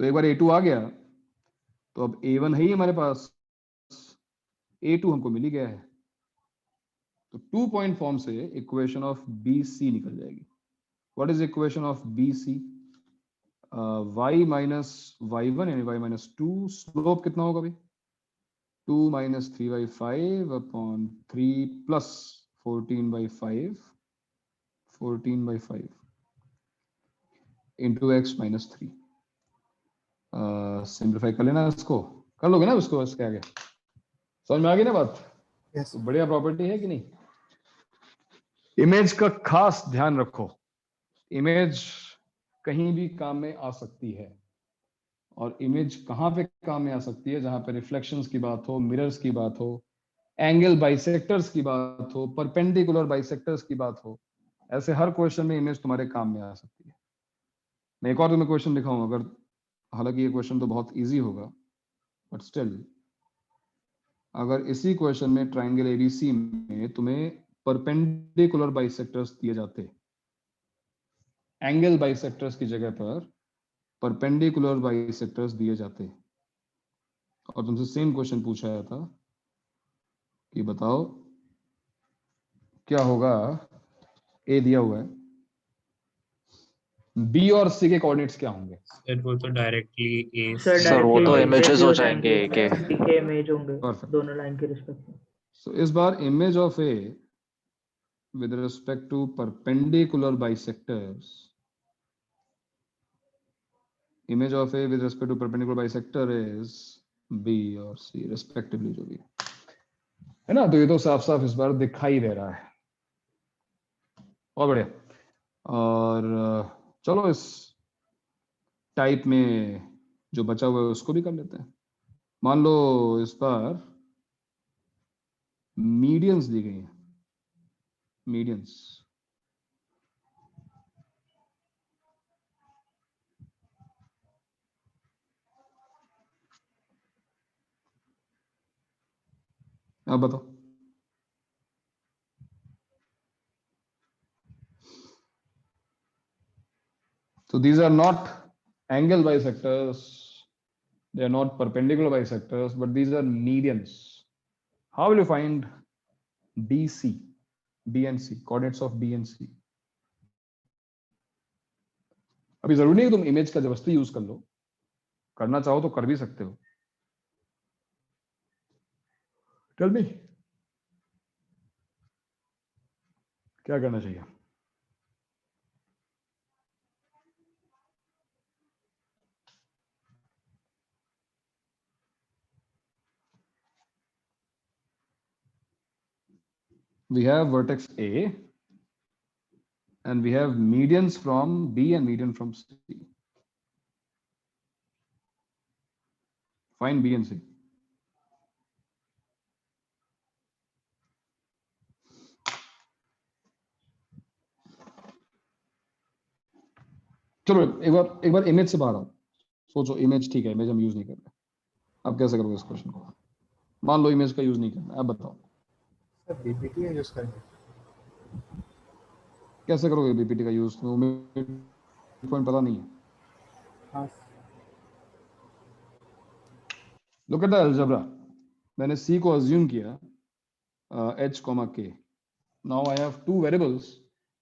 तो एक बार A2 आ गया तो अब A1 है ही हमारे पास, A2 हमको मिल ही गया है, तो 2 पॉइंट फॉर्म से इक्वेशन ऑफ BC निकल जाएगी। What is equation of BC? y minus y1 यानी y माइनस 2, स्लोप कितना होगा भाई? 2 minus 3 by 5 upon 3 plus 14 by 5, 14 by 5 into x minus 3। Simplify कर लेना, इसको कर लोगे ना, उसको इसके आगे समझ में आ गई ना बात? Yes. तो बढ़िया प्रॉपर्टी है कि नहीं? इमेज का खास ध्यान रखो, इमेज कहीं भी काम में आ सकती है, और इमेज कहां पे काम में आ सकती है? जहां पे रिफ्लेक्शंस की बात हो, मिरर्स की बात हो, एंगल बाइसेक्टर्स की बात हो, परपेंडिकुलर बाइसेक्टर्स की बात हो, ऐसे हर क्वेश्चन में इमेज तुम्हारे काम में आ सकती है। मैं एक और तुम्हें क्वेश्चन दिखाऊं, अगर, हालांकि ये क्वेश्चन तो बहुत इजी होगा, बट स्टिल अगर इसी क्वेश्चन में ट्राइंगल ABC में तुम्हें परपेंडिकुलर बाइसेक्टर्स दिए जाते, एंगल बाइसेक्टर्स की जगह पर परपेंडिकुलर बाइसेक्टर्स दिए जाते, और तुमसे सेम क्वेश्चन पूछा जाता कि बताओ क्या होगा? A दिया हुआ है, B और C के कोऑर्डिनेट्स क्या होंगे? सर वो तो डायरेक्टली ए सर सर वो तो डायरेक्टली इमेजेस हो जाएंगे जाएंगे के C के इमेज होंगे Perfect. दोनों लाइन के रिस्पेक्ट में। So इस बार image of A with respect to perpendicular bisectors, image of A with respect to perpendicular bisector is B और C respectively, जो भी है ना। तो ये तो साफ साफ इस बार दिखाई दे रहा है, और बढ़िया। और चलो इस टाइप में जो बचा हुआ है उसको भी कर लेते हैं। मान लो इस बार मीडियंस दी गई हैं, मीडियंस, अब बताओ। So these are not angle bisectors, they are not perpendicular bisectors, but these are medians. How will you find BC, B and C, coordinates of B and C? अभी जरूरी नहीं कि तुम इमेज का जबरदस्ती यूज कर लो, करना चाहो तो कर भी सकते हो। Tell me, क्या करना चाहिए? We have vertex A, and we have medians from B and median from C. Find B and C. चलो एक बार इमेज से बाहर आओ, सोचो इमेज ठीक है, इमेज हम यूज नहीं कर रहे, आप कैसे करोगे इस क्वेश्चन को? मान लो इमेज का यूज नहीं करना, आप बताओ सर बीपीटी यूज करेंगे। कैसे करोगे बीपीटी का यूज? पॉइंट पता नहीं है। हाँ लुक एट द अलजेब्रा, मैंने C को अज्यूम किया h, k. Now I have two variables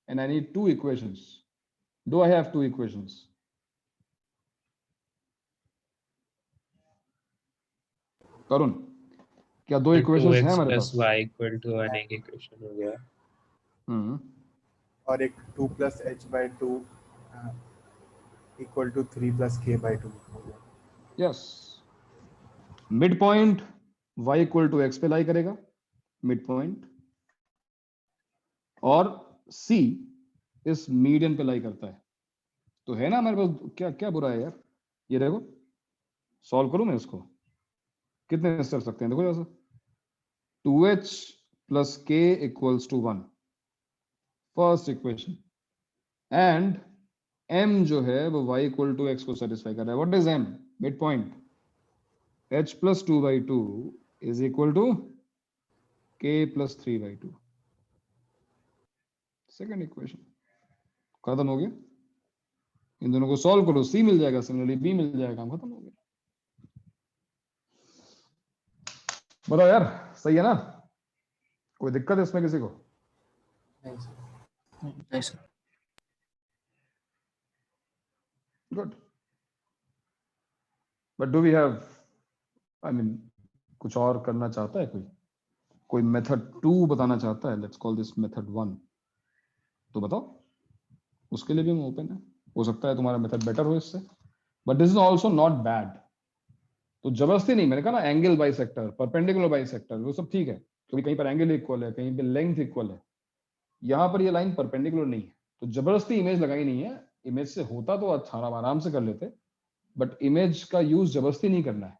and I need two equations. Do I have two equations? करुण, क्या दो इक्वेशंस हैं हमारे पास? y इक्वल टू 1 एक इक्वेशन हो गया। और एक 2 + h/2 इक्वल टू 3 + k/2 हो गया। Yes, mid point y = x पे लाई करेगा, मिड पॉइंट, और C इस मीडियन पे लाई करता है। तो है ना हमारे पास, क्या क्या बुरा है यार? ये देखो, सॉल्व करूं मैं इसको? कितने स्टेप सकते हैं? देखो जैसा 2h + k = 1, first equation, and m जो है वो y = x को सेटिस्फाई कर रहा है। What is m? Mid point. h + 2/2 = k + 3/2। Second equation खत्म हो गया। इन दोनों को सॉल्व करो, C मिल जाएगा, सिमिलरली B मिल जाएगा, काम खत्म हो गया। बताओ यार, सही है ना? कोई दिक्कत है इसमें किसी को? नहीं sir. Good, but do we have, I mean कुछ और करना चाहता है कोई मेथड 2 बताना चाहता है? लेट्स कॉल दिस मेथड 1, तो बताओ, उसके लिए भी हम ओपन है। हो सकता है तुम्हारा मेथड बेटर हो इससे, but this is also not bad. तो जबरदस्ती नहीं, मैंने कहा ना एंगल बाइसेक्टर, परपेंडिकुलर बाइसेक्टर, वो सब ठीक है, क्योंकि कहीं पर एंगल इक्वल है, कहीं पे लेंथ इक्वल है, यहाँ पर ये लाइन परपेंडिकुलर नहीं है, तो जबरदस्ती इमेज लगाई नहीं है। इमेज से होता तो अच्छा आराम से कर लेते, बट इमेज का यूज जबरदस्ती नहीं करना है।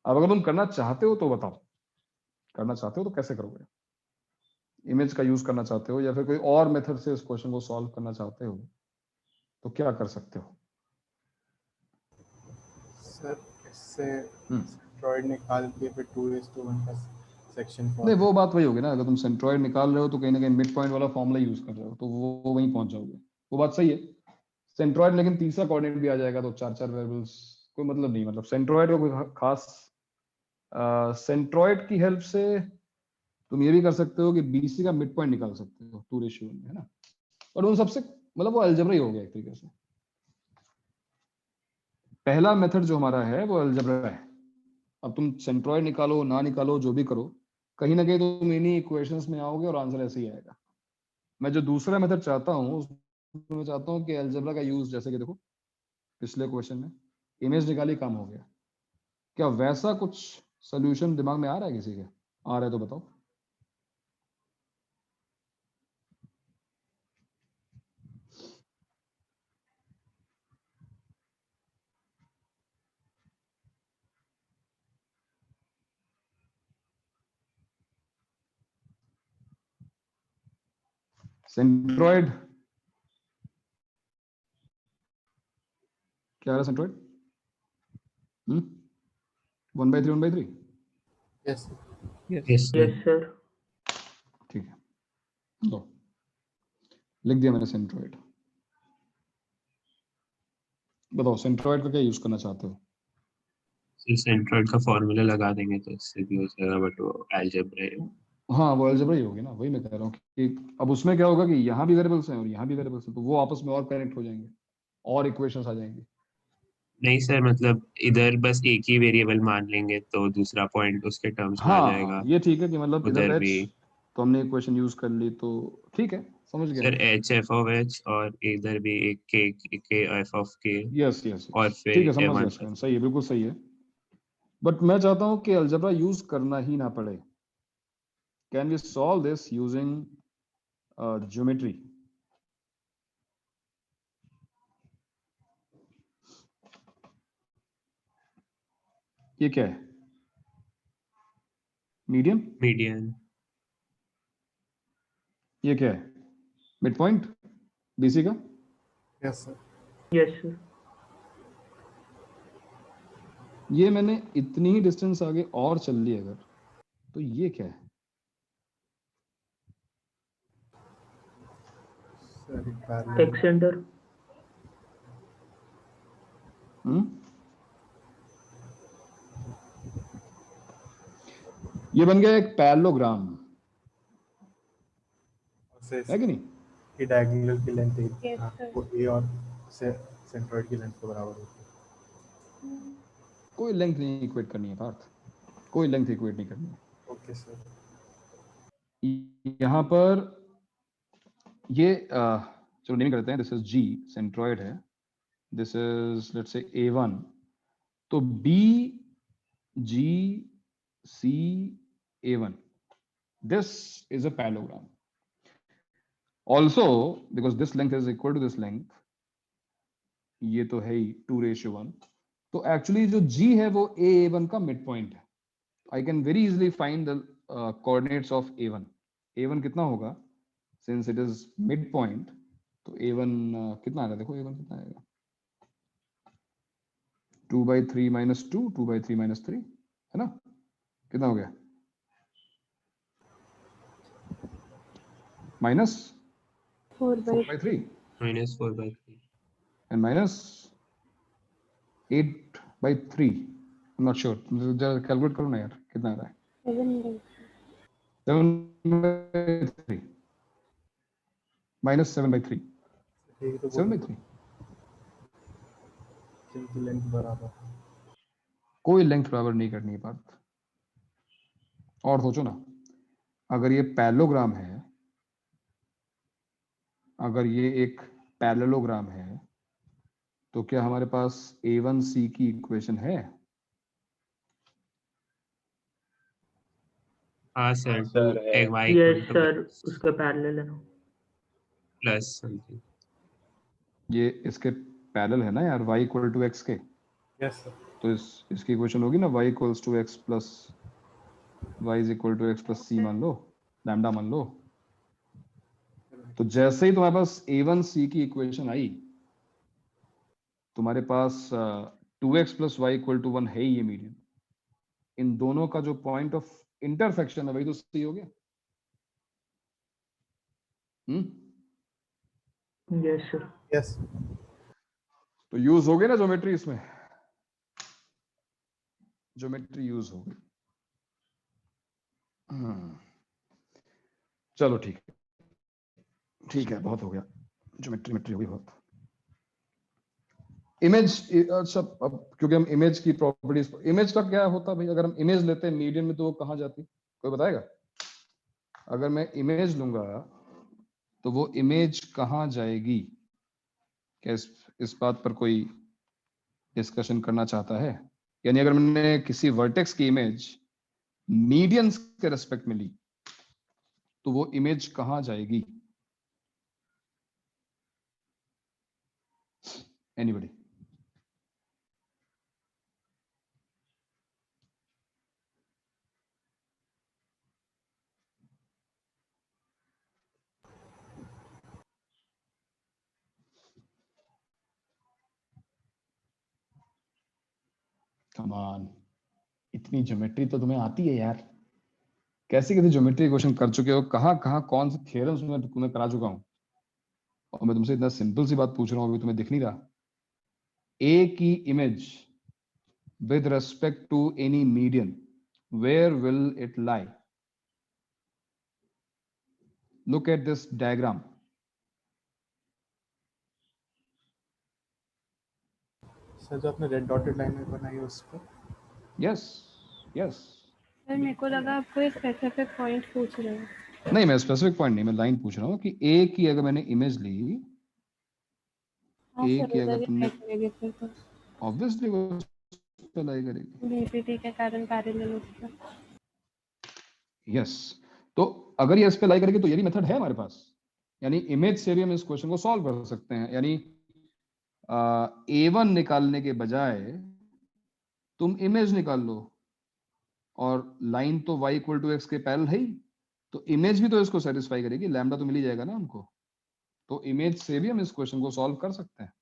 अब अगर तुम करना चाहते हो तो बताओ, करना चाहते हो तो कैसे करोगे? इमेज का यूज करना चाहते हो या फिर कोई और मेथड से इस क्वेश्चन को सॉल्व करना चाहते हो, तो क्या कर सकते हो? सर इससे सेंट्रॉइड निकाल के फिर 2:1 का सेक्शन फॉर्म। नहीं, वो बात वही होगी ना, अगर तुम सेंट्रॉइड निकाल रहे हो तो कहीं ना कहीं मिड पॉइंट वाला फॉर्मूला यूज कर रहे हो, तो वो वहीं पहुंच जाओगे। वो बात सही है, सेंट्रॉइड लेकिन तीसरा कोऑर्डिनेट भी आ जाएगा, तो 4 वेरिएबल्स, कोई मतलब नहीं। मतलब सेंट्रॉइड का कोई खास, सेंट्रॉइड की हेल्प से तुम ये भी कर सकते हो कि BC का मिड पॉइंट निकाल सकते हो 2:1 में, है ना? और उन सबसे मतलब वो अलजेब्रा ही हो गया एक तरीके से। पहला मेथड जो हमारा है वो अलजेब्रा है। अब तुम सेंट्रॉइड निकालो ना निकालो, जो भी करो, कहीं ना कहीं तुम इन्हीं इक्वेशंस में आओगे और आंसर ऐसे ही आएगा। मैं जो दूसरा मेथड चाहता हूँ, उसमें मैं चाहता हूँ कि अलजेब्रा का यूज, जैसे कि देखो पिछले क्वेश्चन में इमेज निकाली, काम हो गया। क्या वैसा कुछ सोल्यूशन दिमाग में आ रहा है किसी के? आ रहा है तो बताओ। सेंट्रॉइड क्या आ रहा है? सेंट्रॉइड 1/3 1/3। Yes yes sir. ठीक है, लो लिख दिया मैंने सेंट्रॉइड। बताओ सेंट्रॉइड का क्या यूज करना चाहते हो? सेंट्रॉइड का फॉर्मूला लगा देंगे तो इससे भी हो जाएगा, बट वो अलजेब्रा है। हाँ, वो अलजेब्रा ही होगी ना, वही मैं कह रहा हूँ कि अब उसमें क्या होगा कि यहाँ भी वेरिएबल्स हैं और यहाँ भी वेरिएबल्स हैं, तो वो आपस में और कनेक्ट हो जाएंगे और इक्वेशंस आ जाएंगी। नहीं सर, मतलब इधर बस एक ही वेरिएबल मान लेंगे तो दूसरा पॉइंट उसके टर्म्स में आ जाएगा। हाँ, ये ठीक है कि मतलब इधर उधर h भी तो हमने इक्वेशन यूज कर ली, तो ठीक है, समझ गया। सर h f(h) और इधर भी एक k f(k) यस यस और यस, फिर ठीक है, समझ m1 गया, सही है, बिल्कुल सही है। बट मैं चाहता हूँ कि अलजेब्रा यूज करना ही ना पड़े। Can we solve this using geometry? ये क्या है? मीडियन? मीडियन। ये क्या है? मिड पॉइंट बीसी का? Yes sir. Yes sir. ये मैंने इतनी ही डिस्टेंस आगे और चल ली अगर, तो ये क्या है? सर एक पैरेलल एक्सटेंडर। ये बन गया एक पैरेललोग्राम, से है कि नहीं? ये डायगोनल की लेंथ Yes, sir. ए और सेंट्रोइड की लेंथ के बराबर होती है। कोई लेंथ नहीं इक्वेट करनी है पार्थ, कोई लेंथ इक्वेट नहीं करनी है। Okay sir. यहाँ पर ये चलो नेम करते हैं, दिस इज जी, सेंट्रॉइड है, this is let's say A1, तो B G C A1, this is a parallelogram. Also because this length is equal to this length, ये तो है ही 2:1, तो एक्चुअली जो G है वो A1 का मिड पॉइंट है। I can very easily find the coordinates of A1. A1 कितना होगा? Since it is midpoint, तो A1 कितना आएगा? देखो A1 कितना आएगा? 2/3 minus 2, 2/3 minus 3, है ना? कितना हो गया? Minus 4/3 minus 4/3 and minus 8/3. I'm not sure. जरा कैलकुलेट करो ना यार, कितना आ रहा है? 7/3 minus 7/3. 7/3. जिनकी लेंथ बराबर। कोई लेंथ बराबर नहीं करनी है बात। और सोचो ना, अगर ये पैरेललोग्राम है, अगर ये एक पैरेललोग्राम है, तो क्या हमारे पास A1C की इक्वेशन है? हाँ सर, सर है। एक y yes equal to sir, उसका पैरेलल है ना। plus something। ये इसके पैरेलल है ना यार, y इक्वल टू x के। Yes sir. तो इसकी इक्वेशन होगी ना y equals to x plus y is equal to x plus c मान लो, लैम्डा मान लो। तो जैसे ही तुम्हारे पास A1C की इक्वेशन आई, तुम्हारे पास 2x plus y equal to 1 है ही ये मीडियन। इन दोनों का जो पॉइंट ऑफ इंटरसेक्शन है वही तो सही हो गया। Yes sir. यस। तो यूज हो गई ना ज्योमेट्री, इसमें ज्योमेट्री यूज हो गई। चलो ठीक है, ठीक है, बहुत हो गया, ज्योमेट्री हो गई बहुत। इमेज, अच्छा अब क्योंकि हम इमेज की प्रॉपर्टीज, इमेज का क्या होता है भाई? अगर हम इमेज लेते हैं मीडियन में तो वो कहाँ जाती, कोई बताएगा? अगर मैं इमेज लूंगा तो वो इमेज कहाँ जाएगी? क्या इस बात पर कोई डिस्कशन करना चाहता है? यानी अगर मैंने किसी वर्टेक्स की इमेज मीडियंस के रेस्पेक्ट में ली तो वो इमेज कहाँ जाएगी? एनीबॉडी? कम ऑन, इतनी ज्योमेट्री तो तुम्हें आती है यार, कैसे कैसे ज्योमेट्री क्वेश्चन कर चुके हो, कहाँ कहाँ कौन से थ्योरम्स में तुम्हें करा चुका हूं, और मैं तुमसे इतना सिंपल सी बात पूछ रहा हूं, अभी तुम्हें दिख नहीं रहा? ए की image with respect to any median, where will it lie? Look at this diagram. Sir जो आपने रेड डॉटेड लाइन में बनाई है उस पर। Yes yes. सर मेरे को लगा आप कोई स्पेसिफिक पॉइंट पूछ रहे हो। नहीं, मैं स्पेसिफिक पॉइंट नहीं, मैं लाइन पूछ रहा हूँ कि ए की अगर मैंने इमेज ली, हाँ ए सर, की उधर अगर ही तुमने, लाई करेगी फिर तो। ऑब्वियसली वो लाई करेगी। बीपीटी के कारण पैरेलल उसका। यस, तो अगर ये इस पे लाई करेगी तो ये भी मेथड है हमारे पास, यानी इमेज से भी हम इस क्वेश्चन को सॉल्व कर सकते हैं। यानी A1 निकालने के बजाय तुम इमेज निकाल लो और लाइन तो y इक्वल टू एक्स के पैरेलल है ही, तो इमेज भी तो इसको सेटिस्फाई करेगी, लैम्डा तो मिल ही जाएगा ना हमको, तो इमेज से भी हम इस क्वेश्चन को सॉल्व कर सकते हैं,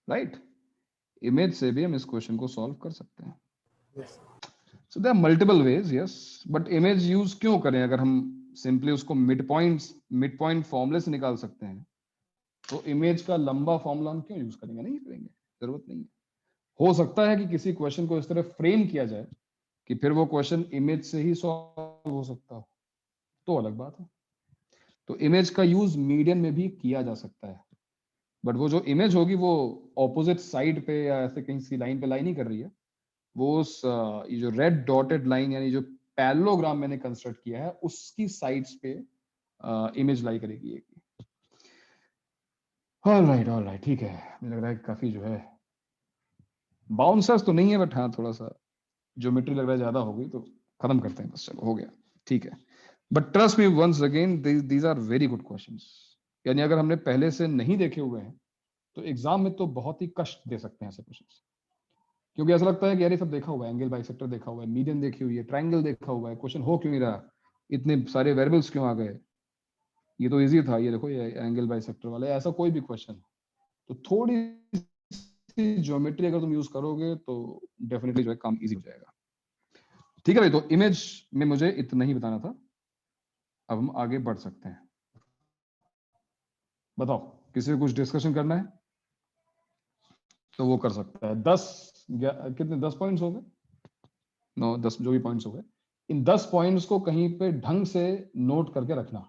राइट? इमेज से भी हम इस क्वेश्चन को सॉल्व कर सकते हैं। Yes. So there are multiple ways, yes, but image use क्यों करें अगर हम सिंपली उसको मिड पॉइंट फॉर्मूले से निकाल सकते हैं, तो इमेज का लंबा फॉर्मूला हम क्यों यूज करेंगे? नहीं करेंगे, जरूरत नहीं है। हो सकता है कि किसी क्वेश्चन को इस तरह फ्रेम किया जाए कि फिर वो क्वेश्चन इमेज से ही सॉल्व हो सकता हो, तो अलग बात है। तो इमेज का यूज मीडियन में भी किया जा सकता है, बट वो जो इमेज होगी वो ऑपोजिट साइड पे या ऐसे कहीं सी लाइन पे लाई नहीं कर रही है, वो उस ये जो रेड डॉटेड लाइन यानी जो पैरेललोग्राम मैंने कंस्ट्रक्ट किया है उसकी साइड्स पे इमेज लाई करेगी एक। ऑलराइट, ठीक है, मुझे लग रहा है काफी जो है बाउंसर्स तो नहीं है, बट हाँ थोड़ा सा ज्योमेट्री लग रहा है ज्यादा हो गई, तो खत्म करते हैं बस, चलो हो गया, ठीक है। But trust me once again, these are very good questions, यानी अगर हमने पहले से नहीं देखे हुए हैं तो एग्जाम में तो बहुत ही कष्ट दे सकते हैं ऐसे क्वेश्चंस, क्योंकि ऐसा लगता है कि यार ये सब देखा हुआ है, एंगल बाइसेक्टर देखा हुआ है, मीडियन देखी हुई है, ट्रायंगल देखा हुआ है, क्वेश्चन हो क्यों नहीं रहा, इतने सारे वेरिएबल्स क्यों आ गए, ये तो इजी था, ये देखो ये एंगल बाइसेक्टर वाला, ऐसा कोई भी क्वेश्चन, तो थोड़ी सी ज्योमेट्री अगर तुम यूज करोगे तो डेफिनेटली जो है काम इजी हो जाएगा। ठीक है भाई, तो इमेज में मुझे इतना ही बताना था, अब हम आगे बढ़ सकते हैं। बताओ किसी को कुछ डिस्कशन करना है तो वो कर सकता है। 10 कितने 10 पॉइंट्स हो गए, 9 10 जो भी पॉइंट्स हो गए, इन 10 पॉइंट्स को कहीं पे ढंग से नोट करके रखना,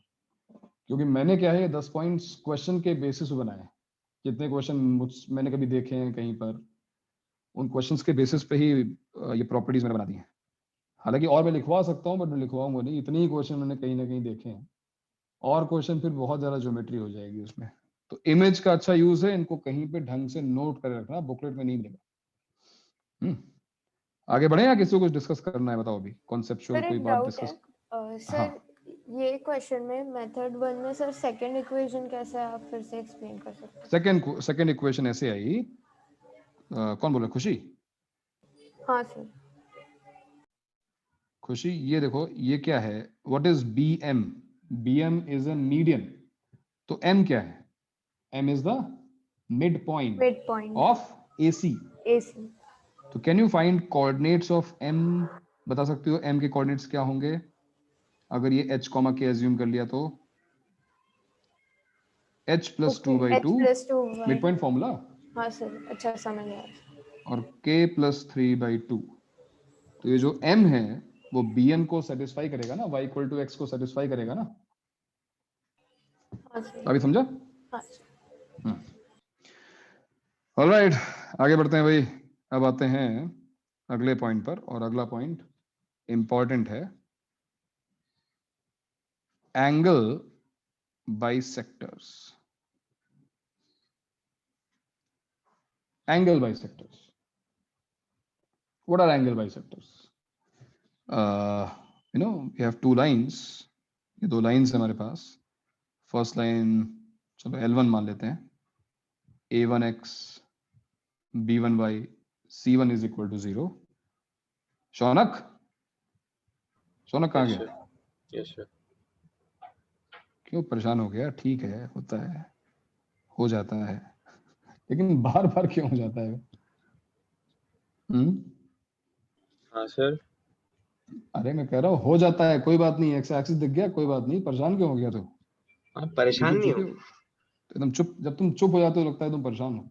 क्योंकि मैंने क्या है ये 10 पॉइंट्स क्वेश्चन के बेसिस पे बनाए हैं। जितने क्वेश्चन मैंने कभी देखे हैं कहीं पर, उन क्वेश्चंस के बेसिस पे ही ये प्रॉपर्टीज मैंने बना दी हैं। हालांकि और मैं लिखवा सकता हूँ, बट मैं लिखवाऊंगा नहीं, इतने ही क्वेश्चन मैंने कहीं ना कहीं देखे हैं, और क्वेश्चन फिर बहुत ज्यादा ज्योमेट्री हो जाएगी उसमें। तो इमेज का अच्छा यूज है, इनको कहीं पे ढंग से नोट कर रखना, बुकलेट में नहीं मिलेगा। आगे बढ़े या किसी को कुछ डिस्कस करना है? बताओ अभी कॉन्सेप्चुअल सर कोई एक बात डाउट डिस्कस। है सर, हाँ, ये क्वेश्चन में मेथड 1 में सर सेकंड इक्वेशन कैसे है, आप फिर से एक्सप्लेन कर सकते हैं? सेकंड इक्वेशन ऐसे आई, कौन बोल रहा है? खुशी? हाँ सर। खुशी ये देखो, ये क्या है, what is B M? B M is a median, तो एम क्या है? M is the mid point of A C. AC तो can you find coordinates of M? बता सकते हो एम के कोऑर्डिनेट्स क्या होंगे अगर ये h कॉमा के एज्यूम कर लिया तो? h plus 2/2 mid point formula, हाँ सर, अच्छा समझ गया। और k प्लस 3/2। तो ये जो m है वो bn को सेटिस्फाई करेगा ना, y इक्वल टू x को सेटिस्फाई करेगा ना? हाँ सर। अभी समझा? हाँ सर। ऑलराइट, आगे बढ़ते हैं भाई। अब आते हैं अगले पॉइंट पर, और अगला पॉइंट इंपॉर्टेंट है, angle bisectors. Angle bisectors. What are angle bisectors? We have two lines. ये दो लाइन्स है हमारे पास। फर्स्ट लाइन चलो L1 मान लेते हैं, A1x B1y C1 is equal to 0। Shaunak कहाँ गया? Yes sir. क्यों परेशान हो गया? ठीक है, होता है, हो जाता है, लेकिन बार बार क्यों हो जाता है? हाँ सर। अरे मैं कह रहा हूँ हो जाता है, कोई बात नहीं, एक्स एक्सिस दिख गया, कोई बात नहीं, परेशान क्यों हो गया? तो आप परेशान नहीं हो? एकदम चुप, जब तुम चुप हो जाते हो लगता है तुम परेशान हो।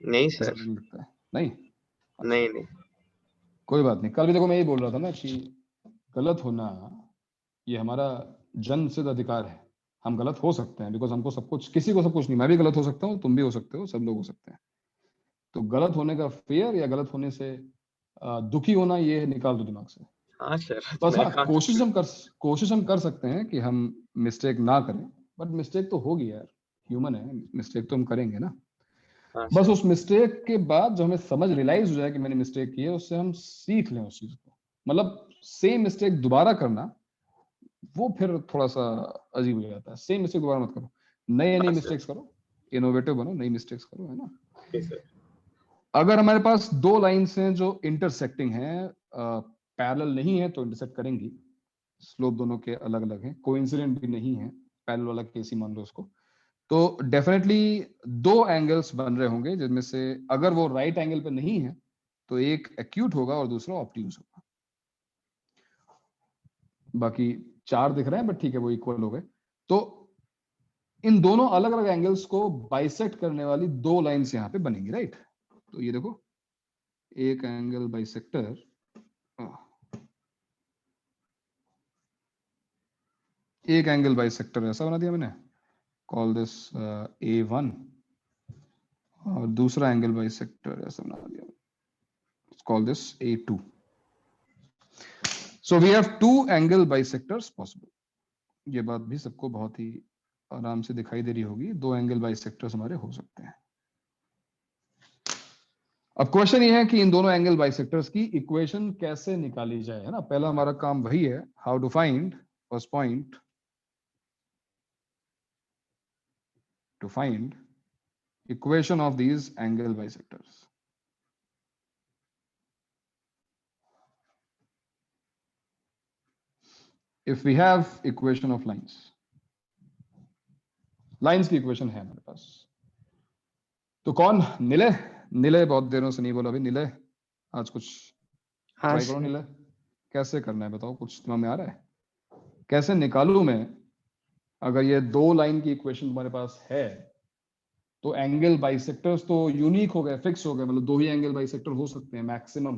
नहीं ऐसा सर। नहीं लगता है? नहीं, नहीं कोई बात नहीं। कल भी देखो मैं यही बोल रहा था ना कि गलत होना ये हमारा जन्म सिद्ध अधिकार है, हम गलत हो सकते हैं, बिकॉज हमको सब कुछ, किसी को सब कुछ नहीं, मैं भी गलत हो सकता हूँ, तुम भी हो सकते हो, सब लोग हो सकते हैं। तो गलत होने का फेयर या गलत होने से दुखी होना, ये निकाल दो दिमाग से। हाँ सर। बस हाँ, कोशिश हम कर सकते हैं कि हम मिस्टेक ना करें, बट मिस्टेक तो होगी यार, ह्यूमन है, मिस्टेक तो हम करेंगे ना। हाँ बस सर। उस मिस्टेक के बाद जो हमें समझ रियलाइज हो जाए कि मैंने मिस्टेक की है, उससे हम सीख लें उस चीज को। मतलब सेम मिस्टेक दोबारा करना वो फिर थोड़ा सा अजीब हो जाता है। सेम मिस्टेक दोबारा मत करो, नई हाँ सर। मिस्टेक्स करो, इनोवेटिव बनो, नई मिस्टेक्स करो, है ना? Okay sir. अगर हमारे पास दो लाइंस हैं जो इंटरसेक्टिंग हैं, पैरेलल नहीं है तो इंटरसेक्ट करेंगी, स्लोप दोनों के अलग अलग हैं, कोइंसिडेंट भी नहीं है, पैरेलल वाला केस ही मान लो उसको, तो डेफिनेटली दो एंगल्स बन रहे होंगे जिनमें से अगर वो राइट एंगल पे नहीं है तो एक एक्यूट होगा और दूसरा ऑब्ट्यूज होगा। बाकी चार दिख रहे हैं बट ठीक है वो इक्वल हो गए। तो इन दोनों अलग अलग एंगल्स को बाइसेक्ट करने वाली दो लाइंस यहाँ पे बनेंगी, राइट। तो ये देखो एक एंगल बाइसेक्टर, एक एंगल बाइसेक्टर ऐसा बना दिया मैंने, कॉल दिस A1, और दूसरा एंगल बाइसेक्टर ऐसा बना दिया, call this A2। So we have two angle bisectors possible. ये बात भी सबको बहुत ही आराम से दिखाई दे रही होगी, दो एंगल बाइसेक्टर्स हमारे हो सकते हैं। अब क्वेश्चन ये है कि इन दोनों एंगल बाइसेक्टर्स की इक्वेशन कैसे निकाली जाए, है ना। पहला हमारा काम वही है, how to find first point, to find equation of these angle bisectors. If we have equation of lines की इक्वेशन है हमारे पास, तो कौन, नीले बहुत देरों से नहीं बोला अभी, नीले आज कुछ ट्राई करो। नीले कैसे करना है बताओ, कुछ दिमाग में आ रहा है? कैसे निकालूं मैं, अगर ये दो लाइन की इक्वेशन तुम्हारे पास है तो एंगल बाइसेक्टर्स तो यूनिक हो गए, फिक्स हो गए, मतलब दो ही एंगल बाइसेक्टर हो सकते हैं maximum.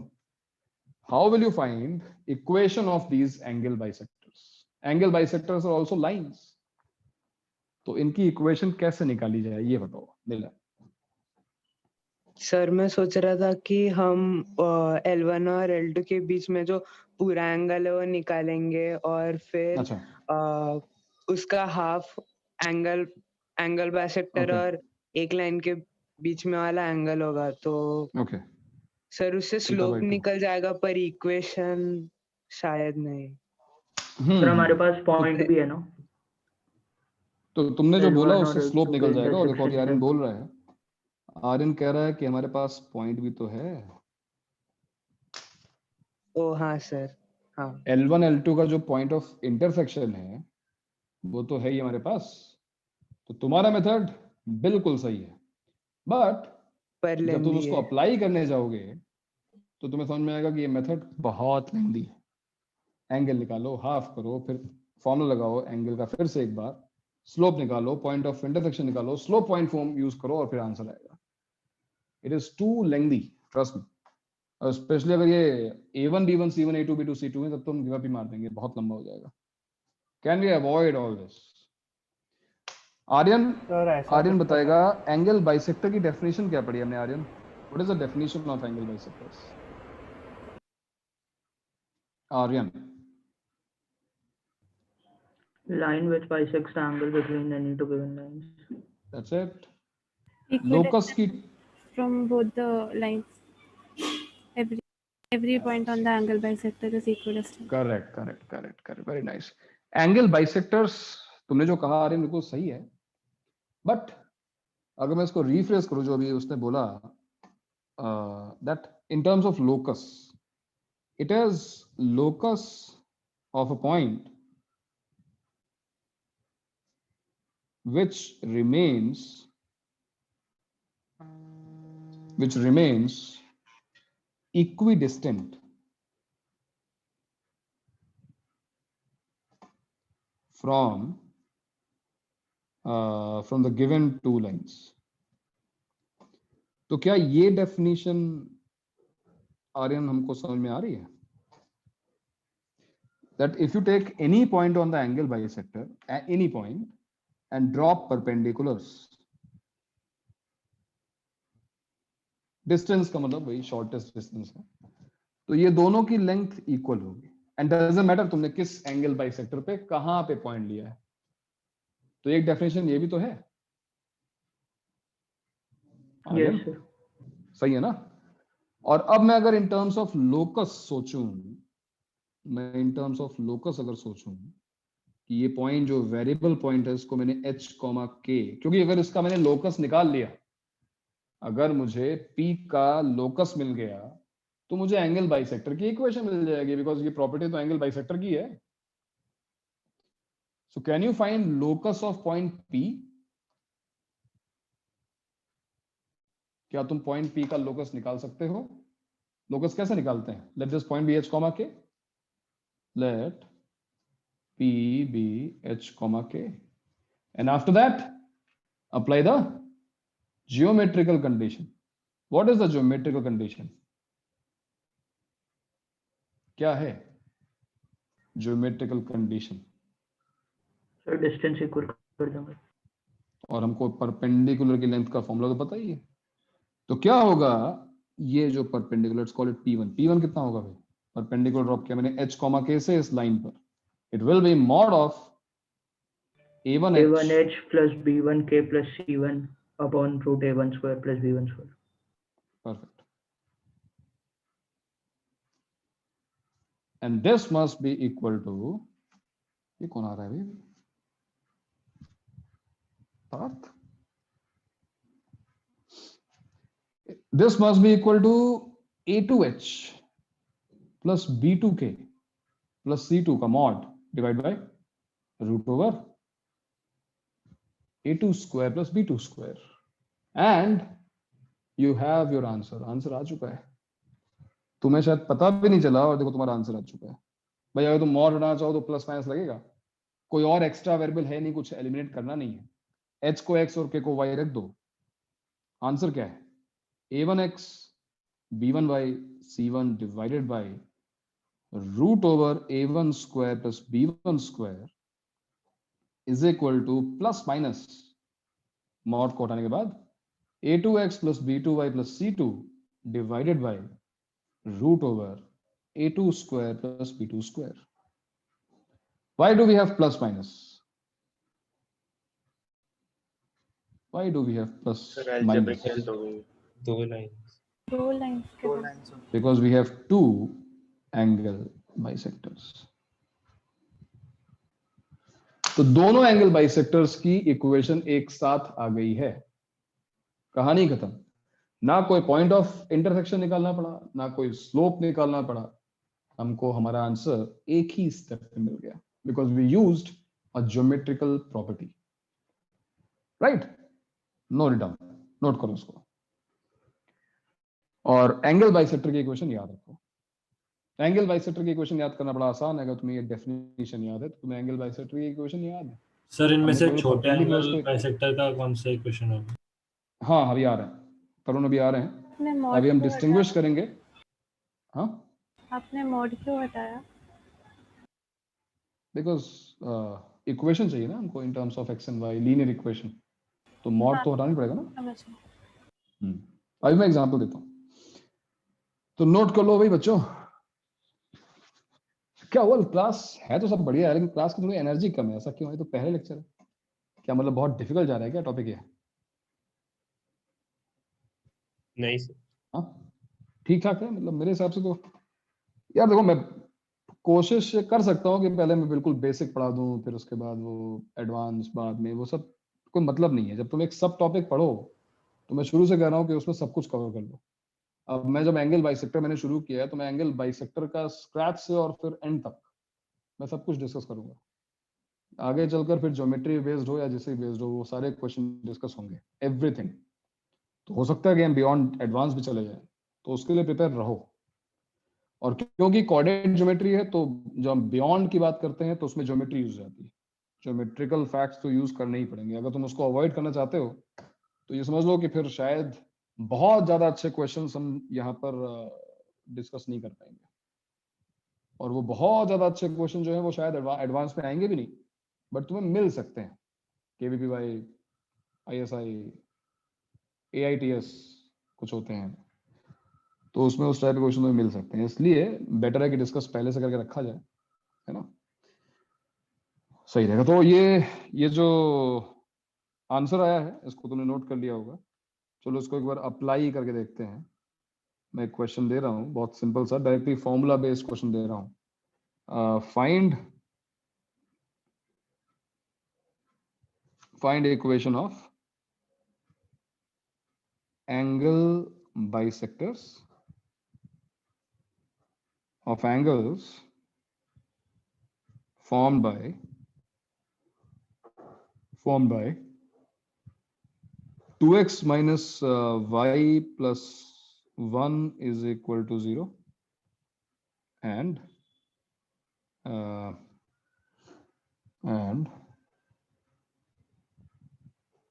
How will you find equation of these angle bisectors? Angle bisectors are also lines, तो इनकी इक्वेशन कैसे निकाली जाए ये बताओ नीला। सर मैं सोच रहा था कि हम L1 और L2 के बीच में जो पूरा एंगल है वो निकालेंगे और फिर अच्छा। उसका हाफ एंगल बाइसेक्टर और एक लाइन के बीच में वाला एंगल होगा, तो सर उससे स्लोप निकल जाएगा पर इक्वेशन शायद नहीं। सर हमारे पास पॉइंट भी है ना, तो तुमने जो बोला उससे स्लोप निकल जाएगा। और देखो आर्यन बोल रहा है, आर्यन कह रहा है कि हमारे पास पॉइंट भी तो है। ओ हाँ सर, हाँ। L1 L2 का जो पॉइंट ऑफ इंटरसेक्शन है वो तो है ही हमारे पास, तो तुम्हारा मेथड बिल्कुल सही है, बट जब तुम उसको अप्लाई करने जाओगे तो तुम्हें समझ में आएगा कि ये मेथड बहुत लेंदी है। एंगल निकालो, हाफ करो, फिर फॉर्मूला लगाओ एंगल का, फिर से एक बार स्लोप निकालो, पॉइंट ऑफ इंटरसेक्शन निकालो, स्लोप पॉइंट फॉर्म यूज करो और फिर आंसर आएगा। It is too lengthy, trust me. और स्पेशली अगर ये A1 B1 C1 A2 B2 C2 है तब तो हम गिव अप ही मार देंगे, बहुत लंबा हो जाएगा। Can we avoid all this? Aryan बताएगा एंगल बाइसेक्टर की डेफिनेशन क्या पढ़ी हमने Aryan? What is the definition of angle bisectors? Aryan. line which bisects the angle between any two given lines. That's it. Locus की from both the lines, every point on the angle bisector is equidistant. Correct. Very nice. Angle bisectors तुमने जो कहा आर्यन बिल्कुल सही है, but अगर मैं इसको रिफ्रेश करूं जो अभी उसने बोला, that in terms of locus, it is locus of a point which remains equidistant from the given two lines. तो क्या ये डेफिनेशन आर्यन हमको समझ में आ रही है? That if you take any point on the angle bisector at any point and drop perpendiculars, distance का मतलब वही शॉर्टेस्ट डिस्टेंस है, तो ये दोनों की लेंथ इक्वल होगी। एंड डजंट मैटर तुमने किस एंगल बाइसेक्टर पे कहां पे पॉइंट लिया है। तो एक डेफिनेशन ये भी तो है। yes, सही है ना? और अब मैं अगर इन टर्म्स ऑफ लोकस सोचूं, अगर सोचूं कि ये पॉइंट जो वेरिएबल पॉइंट है इसको मैंने h, k, क्योंकि अगर इसका मैंने लोकस निकाल लिया, अगर मुझे P का लोकस मिल गया तो मुझे एंगल बाइसेक्टर की इक्वेशन मिल जाएगी, बिकॉज ये प्रॉपर्टी तो एंगल बाइसेक्टर की है. So can you find locus of point P? क्या तुम पॉइंट P का लोकस निकाल सकते हो? लोकस कैसे निकालते हैं? Let this point B h comma k. Let P be h comma k, and after that apply the geometrical condition. What is the geometrical condition? क्या है geometrical condition? Sir distance equal कर देंगे और हमको perpendicular की length का formula तो पता ही है. तो क्या होगा, ये जो perpendicular, let's call it P1 कितना होगा भाई? परपेंडिकुलर ड्रॉप किया मैंने h कॉमा k से इस लाइन पर. It will be mod of A1h plus B1k plus C1 upon root A1 square plus B1 square. Perfect. And this must be equal to, ये कौन आ रहा है भाई? Parth? This must be equal to A2h plus B2k plus C2 का mod divided by root over A2 square plus B2 square. And you have your answer. Answer आ चुका है. तुम्हें शायद पता भी नहीं चला और देखो तुम्हारा आंसर आ चुका है. भाई अगर तुम मॉड हटाना चाहो तो प्लस माइनस लगेगा. कोई और एक्स्ट्रा वेरिएबल है नहीं, कुछ एलिमिनेट करना नहीं है. h को x और k को y रख दो. आंसर क्या है? a1x b1y c1 divided by root over a1 square plus b1 square is equal to plus minus mod को हटाने के बाद a2x plus b2y plus c2 divided by root over a2 square plus b2 square. Why do we have plus minus? Why do we have plus Sir, minus? algebraic help हो गई. दो lines. दो lines के बाद Because we have two angle bisectors. तो दोनों angle bisectors की equation एक साथ आ गई है. कहानी खत्म. ना कोई पॉइंट ऑफ इंटरसेक्शन निकालना पड़ा, ना कोई स्लोप निकालना पड़ा. हमको हमारा आंसर एक ही स्टेप में मिल गया, because we used a geometrical property. Right? Note it down, note करो उसको. और एंगल बाइसेक्टर की इक्वेशन याद रखो. एंगल बाइसेक्टर की इक्वेशन याद करना बड़ा आसान है. अगर तुम्हें ये डेफिनेशन याद है तो तुम्हें एंगल बाइसेक्टर की इक्वेशन याद है. सर इनमें हमने से केवल छोटे perpendiculars एंगल को- बाइसेक्टर का कौन सा इक्वेशन होगा? हाँ अभी आ रहे हैं, तरुण अभी आ रहे हैं. आपने मॉड अभी हम क्यों डिस्टिंग्विश हटाया? करेंगे. हाँ, आपने मॉड क्यों हटाया? बिकॉज इक्वेशन चाहिए ना हमको in terms of X and Y, linear equation. तो मॉड तो हटाना पड़ेगा ना. समझ गई. अभी मैं एग्जांपल देता हूँ, तो नोट कर लो भाई बच्चों. क्या हुआ, क्लास है तो सब बढ़िया है, लेकिन क्लास की थोड़ी एनर्जी कम है. ऐसा क्यों है? तो पहले लेक्चर है क्या? मतलब बहुत डिफिकल्ट जा रहा है क्या टॉपिक ये? नहीं सर. हाँ ठीक ठाक है. मतलब मेरे हिसाब से तो यार देखो, मैं कोशिश कर सकता हूँ कि पहले मैं बिल्कुल बेसिक पढ़ा दूं, फिर उसके बाद वो एडवांस बाद में. वो सब कोई मतलब नहीं है. जब तुम एक सब टॉपिक पढ़ो तो मैं शुरू से कह रहा हूँ कि उसमें सब कुछ कवर कर लो. अब मैं जब एंगल बाइसेक्टर मैंने शुरू किया है तो मैं एंगल बाइसेक्टर का स्क्रैच से और फिर एंड तक मैं सब कुछ डिस्कस करूंगा. आगे चलकर फिर ज्योमेट्री बेस्ड हो या जिससे बेस्ड हो, वो सारे क्वेश्चन डिस्कस होंगे, एवरीथिंग. तो हो सकता है कि हम बियॉन्ड एडवांस भी चले जाए, तो उसके लिए प्रिपेयर रहो. और क्योंकि कोऑर्डिनेट ज्योमेट्री है तो जब हम बियॉन्ड की बात करते हैं तो उसमें ज्योमेट्री यूज जाती है. ज्योमेट्रिकल फैक्ट्स तो यूज करने ही पड़ेंगे. अगर तुम उसको अवॉइड करना चाहते हो तो ये समझ लो कि फिर शायद बहुत ज्यादा अच्छे क्वेश्चंस हम यहाँ पर डिस्कस नहीं कर पाएंगे. और वो बहुत ज्यादा अच्छे क्वेश्चन जो है वो शायद एडवांस में आएंगे भी नहीं, बट तुम्हें मिल सकते हैं. KVPY, ISI, AITS कुछ होते हैं, तो उसमें उस टाइप के क्वेश्चन तुम्हें मिल सकते हैं. इसलिए बेटर है कि डिस्कस पहले से करके रखा जाए, है ना? सही रहेगा. तो ये जो आंसर आया है इसको तुमने नोट कर लिया होगा. चलो इसको एक बार अप्लाई करके देखते हैं. मैं क्वेश्चन दे रहा हूँ, बहुत सिंपल सा, डायरेक्टली फॉर्मूला बेस्ड क्वेश्चन दे रहा हूँ. Find equation of angle bisectors of angles formed by 2x minus y plus 1 is equal to 0 and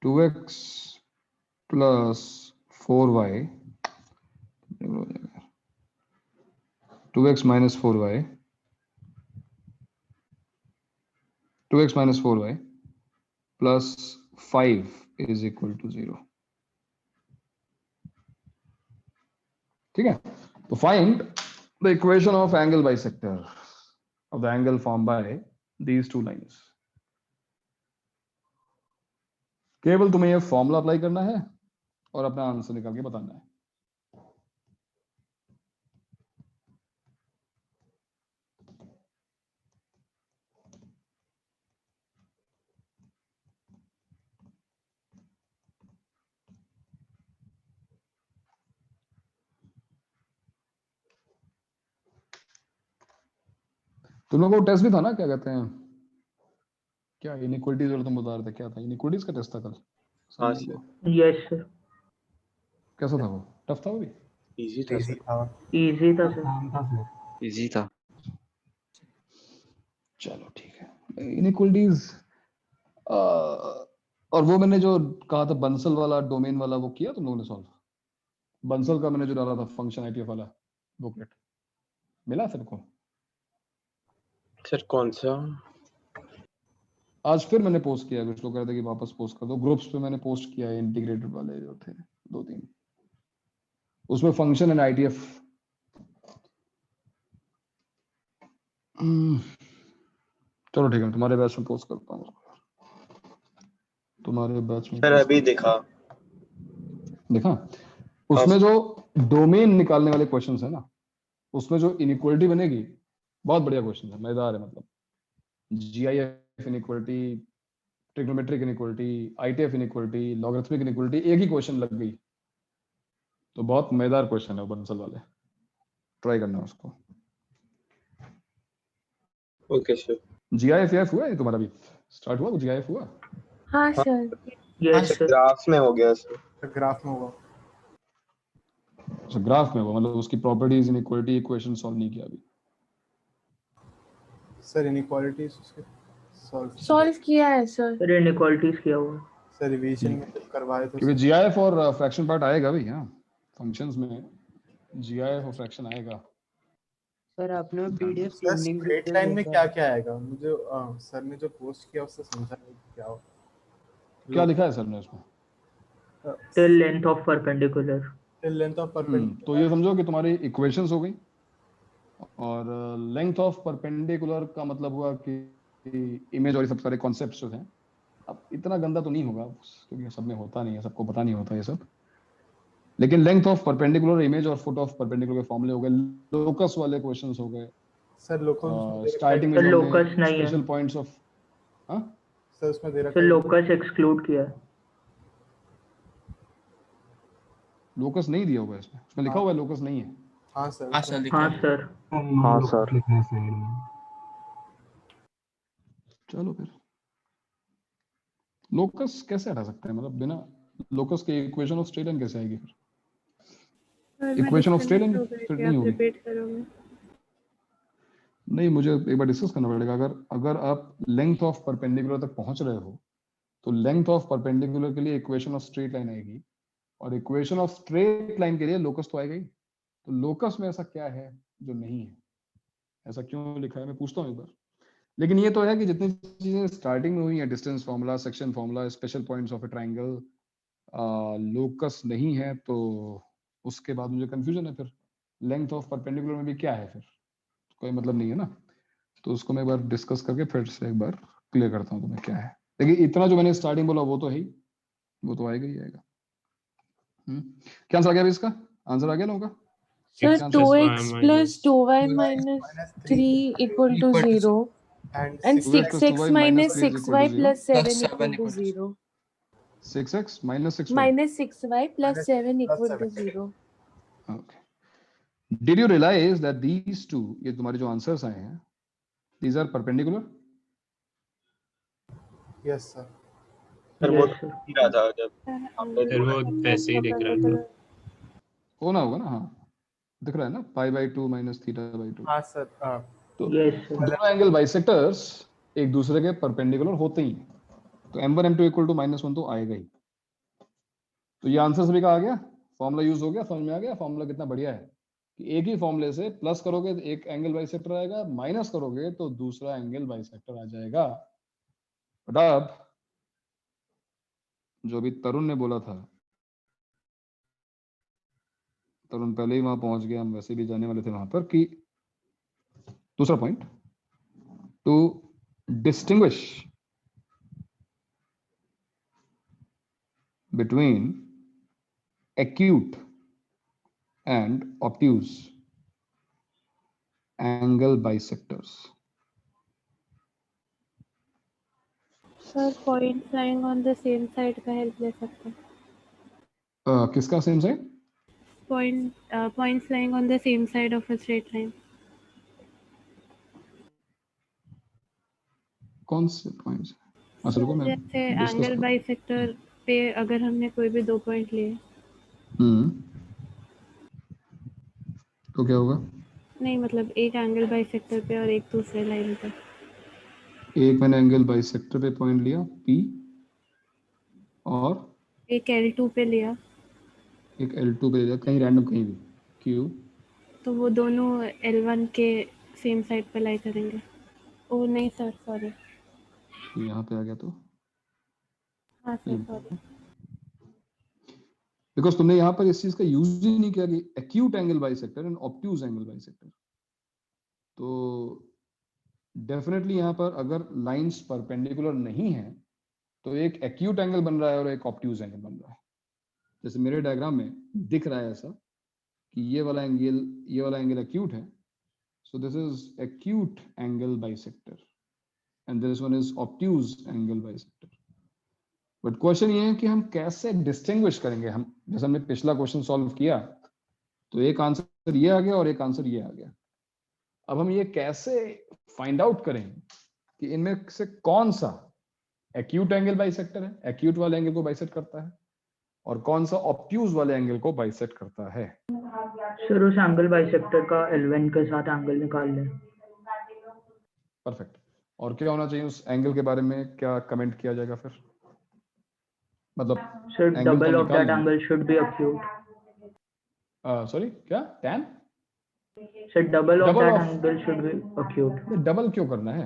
2x plus 4y 2x minus 4y 2x minus 4y plus 5 is equal to 0. ठीक है, तो find the equation of angle bisector of the angle formed by these two lines. केवल तुम्हें ये formula apply करना है और अपना आंसर निकाल के बताना है. तुम लोगों को टेस्ट भी था ना, क्या कहते हैं, क्या इनइक्वालिटीज वाला तुम बता रहे थे, क्या था इनइक्वालिटीज का टेस्ट था कल? हाँ सर. Yes sir. कैसा था वो? टफ था वो भी? इजी था सर. इजी था सर. इजी था. चलो ठीक है. इनइक्वालिटीज और वो मैंने जो कहा था बंसल वाला डोमेन वाला, वो किया तुम लोगों ने सॉल्व? बंसल का मैंने जो डाला था फंक्शन आईटीएफ वाला बुकलेट मिला फिर को? सर कौन सा? आज फिर मैंने पोस्ट किया, कुछ लोग कह रहे थे कि वापस पोस्ट कर दो. ग्रुप्स पे मैंने पोस्ट किया है इंटीग्रेटेड वाले जो थे 2-3, उसमें फंक्शन एंड आईटीएफ. चलो ठीक है, तुम्हारे बैच में पोस्ट करता हूँ. तुम्हारे बैच में सर अभी देखा उसमें जो डोमेन निकालने वाले क्वेश्चंस है ना, उसमें जो इनइक्वालिटी बनेगी बहुत बढ़िया क्वेश्चन है, मजेदार है. मतलब GIF inequality, trigonometric inequality, ITF inequality, logarithmic inequality, एक ही क्वेश्चन लग गई. तो बहुत मजेदार क्वेश्चन है बंसल वाले, ट्राई करना उसको. Okay sir. जीआईएफ हुआ है तुम्हारा भी? स्टार्ट हुआ? जीआईएफ हुआ? हाँ सर. Yes sir. ग्राफ में हो गया सर. ग्राफ में होगा. अच्छा ग्राफ में हुआ, मतलब उसकी प्रॉपर्टीज इनइक्वालिटी इक्वेशन सॉल्व नहीं किया अभी सर. इनइक्वालिटीज उसके सॉल्व किया है सर. सर इनइक्वालिटीज किया हुआ सर रिवीजन में जब करवाए थे. क्योंकि जीआईएफ और फ्रैक्शन पार्ट आएगा भी. हाँ फंक्शंस में जीआईएफ और फ्रैक्शन आएगा. सर आपने पीडीएफ स्ट्रेट लाइन में क्या क्या आएगा? मुझे सर ने जो पोस्ट किया उससे समझा नहीं क्या हो. क्या लिखा है सर ने उसमें? Till length of perpendicular. Till length of perpendicular. तो ये समझो कि तुम्हारी इक्वेशंस हो गई, और लेंथ ऑफ परपेंडिकुलर का मतलब हुआ कि इमेज और सब सारे कॉन्सेप्ट्स जो हैं. अब इतना गंदा तो नहीं होगा क्योंकि सब में होता नहीं है, सबको पता नहीं होता ये सब, लेकिन लेंथ ऑफ परपेंडिकुलर, इमेज और फुट ऑफ परपेंडिकुलर के फॉर्मूले हो गए, लोकस वाले क्वेश्चंस हो गए. सर लोकस स्टार्टिंग में लोकस नहीं है. स्पेशल पॉइंट्स ऑफ सर उसमें दे रखा है. सर लोकस एक्सक्लूड किया है. लोकस नहीं दिया हुआ है इसमें, उसमें लिखा हुआ है लोकस नहीं है. हाँ सर. हाँ सर. हाँ सर. चलो फिर लोकस कैसे हटा सकते हैं? मतलब बिना लोकस के इक्वेशन ऑफ स्ट्रेट लाइन कैसे आएगी फिर? इक्वेशन ऑफ स्ट्रेट लाइन फिर नहीं होगी. नहीं, मुझे एक बार डिस्कस करना पड़ेगा. अगर आप लेंथ ऑफ परपेंडिकुलर तक पहुंच रहे हो तो लेंथ ऑफ परपेंडिकुलर के लिए इक्वेशन ऑफ स्ट्रेट लाइन आएगी, और इक्वेशन ऑफ स्ट्रेट लाइन के लिए लोकस तो आएगा ही. तो लोकस में ऐसा क्या है जो नहीं है? ऐसा क्यों लिखा है मैं पूछता हूँ एक बार. लेकिन ये तो है कि जितनी चीजें स्टार्टिंग में हुई है, distance formula, section formula, special points of A triangle, locus नहीं है, तो उसके बाद मुझे कंफ्यूजन है फिर लेंथ ऑफ परपेंडिकुलर में भी क्या है, फिर कोई मतलब नहीं है ना. तो उसको मैं एक बार डिस्कस करके फिर से एक बार क्लियर करता हूँ तुम्हें क्या है. लेकिन इतना जो मैंने स्टार्टिंग बोला वो तो है ही, वो तो आएगा ही आएगा. क्या आंसर आ गया अभी इसका? आंसर आ गया लोगों का? Sir 2x plus 2y minus 3 equal to 0 and 6x minus 6y plus 7 equal to 0. 6x minus 6y. minus 6y plus 7 plus equal to 7. 0. Okay. Did you realize that these two, ये तुम्हारे जो answers आए हैं, these are perpendicular? Yes sir. Sir वो Yes, sir. ही रहा था जब आपने फिर वो वैसे ही दिख रहा था। होना होगा ना, हाँ दिख रहा है ना, pi by 2 minus theta by 2। हाँ सर तो Yes, sir. दोनों एंगल बाइसेक्टर्स एक दूसरे के परपेंडिकुलर होते ही हैं, तो m1 m2 इक्वल टू -1 तो आएगा ही। तो ये आंसर सभी का आ गया, फॉर्मूला यूज हो गया, समझ में आ गया फॉर्मूला कितना बढ़िया है कि एक ही फॉर्मूले से प्लस करोगे तो एक एंगल बाइसेक्टर आएगा, माइनस करोगे तो दूसरा एंगल बाइसेक्टर आ जाएगा। बट अब जो भी तरुण ने बोला था, तरुण पहले ही वहां पहुंच गया, हम वैसे भी जाने वाले थे वहां पर, कि दूसरा point, to distinguish between acute and obtuse angle bisectors. Sir points lying on the same side का हेल्प ले सकते हैं। किसका same side? Points lying on the same side of a straight line. कौन से पॉइंट्स? असल को मैं जैसे डिस्कस एंगल करूं। बाइसेक्टर पे अगर हमने कोई भी 2 पॉइंट लिए तो क्या होगा? नहीं मतलब एक एंगल बाइसेक्टर पे और एक दूसरे लाइन पे। एक मैंने एंगल बाइसेक्टर पे पॉइंट लिया P, और एक L2 पे लिया, एक L2 पे लिया, कहीं रैंडम कहीं भी Q, तो वो दोनों L1 के सेम साइड पे लाई करेंगे। ओ नहीं सर सॉरी, यहाँ पे आ गया तो हाँ सर सॉरी, बिकॉज तुमने यहाँ पर इस चीज का यूज ही नहीं किया कि acute angle bisector and obtuse angle bisector. तो डेफिनेटली यहाँ पर अगर लाइंस परपेंडिकुलर नहीं है तो एक एक्यूट एंगल बन रहा है और एक ऑब्ट्यूज एंगल बन रहा है। जैसे मेरे डायग्राम में दिख रहा है ऐसा कि ये वाला एंगल एक्यूट है, so this is acute angle bisector and this one is obtuse angle bisector. But question ये है कि हम कैसे डिस्टिंग्विश करेंगे। हम जैसे हमने पिछला क्वेश्चन सॉल्व किया तो एक आंसर ये आ गया और एक आंसर ये आ गया। अब हम ये कैसे फाइंड आउट करें कि इनमें से कौन सा एक्यूट एंगल बाइसेक्टर है, एक्यूट वाले एंगल को बाइसेक्ट करता है, और कौन सा ऑब्ट्यूज वाले एंगल को बाइसेक्ट करता है। सर उस एंगल बाइसेक्टर का L1 के साथ एंगल निकाल लें। परफेक्ट। और क्या होना चाहिए उस एंगल के बारे में, क्या कमेंट किया जाएगा फिर? मतलब sir double of that angle should be acute. Sorry क्या? Tan? Sir double of that angle should be acute. Double क्यों करना है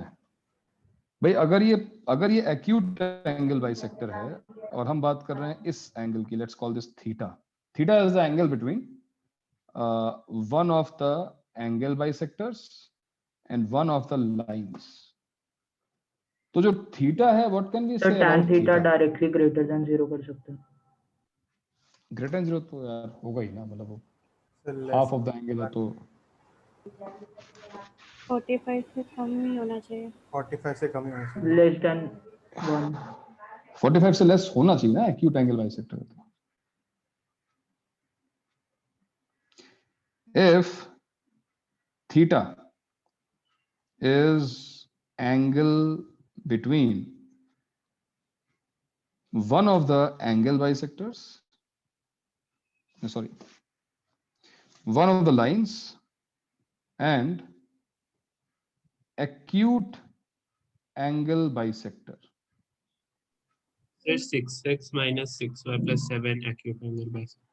भाई? अगर ये एक्यूट एंगल बाइसेक्टर है और हम बात कर रहे हैं इस एंगल की, let's call this theta. Theta is the angle between one of the angle bisectors and one of the lines. तो जो थीटा है, व्हाट कैन वी से sir tan about theta theta? Directly greater than 0 कर सकते हैं। Greater than 0 तो यार होगा ही ना, मतलब वो Sir, half of the angle है तो 45 से कम नहीं होना चाहिए। 45 से कम ही होना चाहिए। Less than 1। 45 से लेस होना चाहिए ना acute angle bisector. If theta is angle between one of the angle bisectors, one of the lines and acute angle bisector. Sir 6x minus 6y plus 7 acute angle bisector.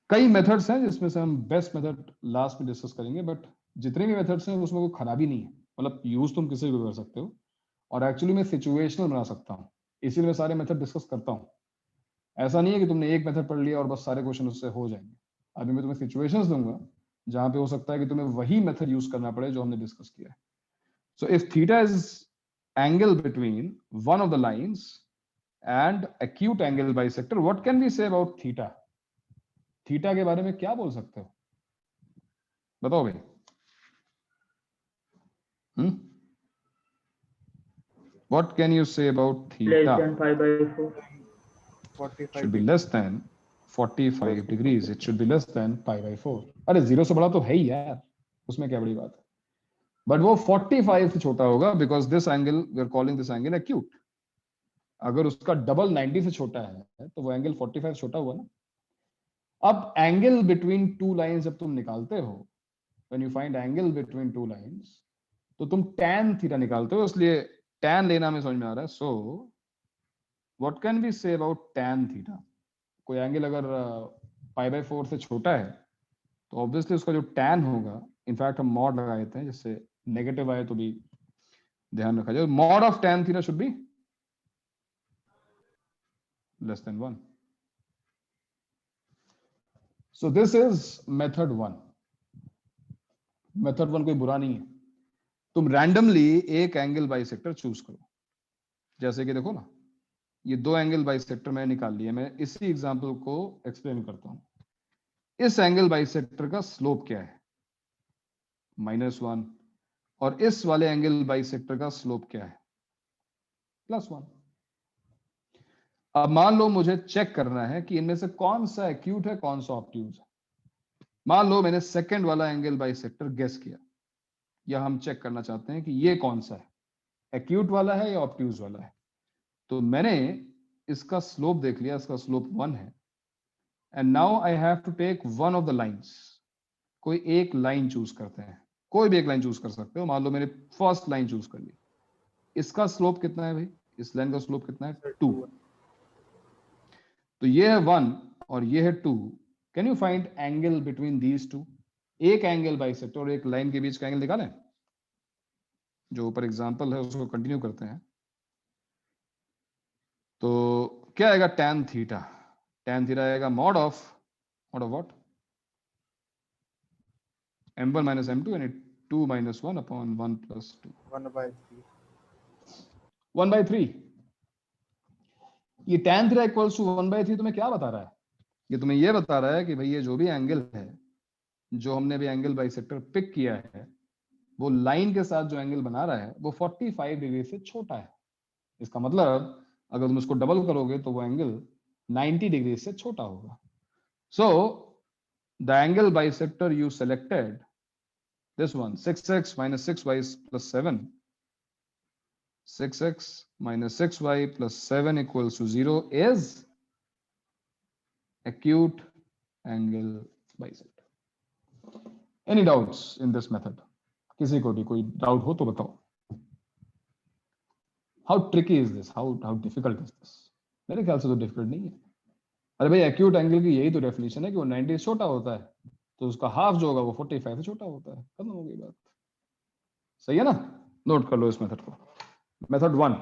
कई methods हैं जिसमें से हम best method last में discuss करेंगे, but जितने भी methods हैं उसमें कोई खराबी नहीं है, मतलब यूज तुम किसी भी कर सकते हो और एक्चुअली मैं सिचुएशनल बना सकता हूँ, इसीलिए मैं सारे मेथड डिस्कस करता हूँ। ऐसा नहीं है कि तुमने एक मेथड पढ़ लिया और बस सारे क्वेश्चन उससे हो जाएंगे। अभी मैं तुम्हें सिचुएशंस दूंगा जहां पे हो सकता है कि तुम्हें वही मेथड यूज करना पड़े जो हमने डिस्कस किया है। So if theta is angle between one of the lines and acute angle bisector, what can we say about theta? Theta के बारे में क्या बोल सकते हो, बताओ भाई। What can you say about theta? Less than 5/4. 45 should be less than 45 degrees. It should be less than pi/4. अरे 0 से बड़ा तो है ही यार, उसमें क्या बड़ी बात है. बट वो 45 से छोटा होगा because this angle we are calling this angle acute. अगर उसका डबल 90 से छोटा है तो वो एंगल 45 छोटा हुआ ना. अब एंगल बिटवीन टू लाइंस जब तुम निकालते हो, when you find angle between two lines, तो तुम tan थीटा निकालते हो, इसलिए tan लेना हमें समझ में आ रहा है. So what can we say about tan theta? कोई एंगल अगर pi/4 से छोटा है तो ऑब्वियसली उसका जो tan होगा, इनफैक्ट हम मॉड लगा देते हैं जिससे नेगेटिव आए तो भी ध्यान रखा जाए. Mod of tan theta should be less than 1. So this is method 1. Method 1 कोई बुरा नहीं है. तुम रैंडमली एक एंगल बाइसेक्टर चूज करो. जैसे कि देखो ना, ये दो एंगल बाइसेक्टर मैंने निकाल लिए. मैं इसी एग्जांपल को एक्सप्लेन करता हूं. इस एंगल बाइसेक्टर का स्लोप क्या है? -1. और इस वाले एंगल बाइसेक्टर का स्लोप क्या है? +1. अब मान लो मुझे चेक करना है कि इनमें से कौन सा एक्यूट है, कौन सा ऑब्ट्यूज है. मान लो मैंने सेकंड वाला एंगल बाइसेक्टर गेस किया, या हम चेक करना चाहते हैं कि ये कौन सा है, एक्यूट वाला है या ऑब्ट्यूज वाला है. तो मैंने इसका स्लोप देख लिया, इसका स्लोप 1 है. And now I have to take one of the lines. कोई एक लाइन चूज करते हैं, कोई भी एक लाइन चूज कर सकते हो. मान लो मैंने फर्स्ट लाइन चूज कर ली. इसका स्लोप कितना है भाई? इस लाइन का स्लोप कितना है? 2. तो ये है 1 और ये है 2. Can you find angle between these two? एक एंगल बाइसेक्टर और एक लाइन के बीच का एंगल निकालें. जो ऊपर एग्जांपल है उसको कंटिन्यू करते हैं. तो क्या आएगा? tan theta. tan थीटा आएगा mod of what? m1 minus m2 and 2 minus 1 upon 1 plus 2. 1/3. 1/3. ये tan थीटा इक्वल्स टू 1/3 तुम्हें क्या बता रहा है? ये तुम्हें ये बता रहा है कि भाई ये जो भी एंगल है, जो हमने भी एंगल बाइसेक्टर पिक किया है, वो लाइन के साथ जो एंगल बना रहा है वो 45 डिग्री से छोटा है. इसका मतलब अगर तुम इसको डबल करोगे तो वो एंगल 90 डिग्री से छोटा होगा. So the angle bisector you selected, this one, 6x minus 6y plus 7. 6x minus 6y plus 7 equals to 0 is acute angle bisector. Any doubts in this method? किसी को भी कोई डाउट हो तो बताओ. How tricky is this? How difficult is this? मेरे ख्याल से तो डिफिकल्ट नहीं है. अरे भाई, एक्यूट एंगल की यही तो डेफिनेशन है कि वो 90 से छोटा होता है, तो उसका हाफ जो होगा वो 45 से छोटा होता है. खत्म हो गई बात. सही है ना? नोट कर लो इस मेथड को. Method 1,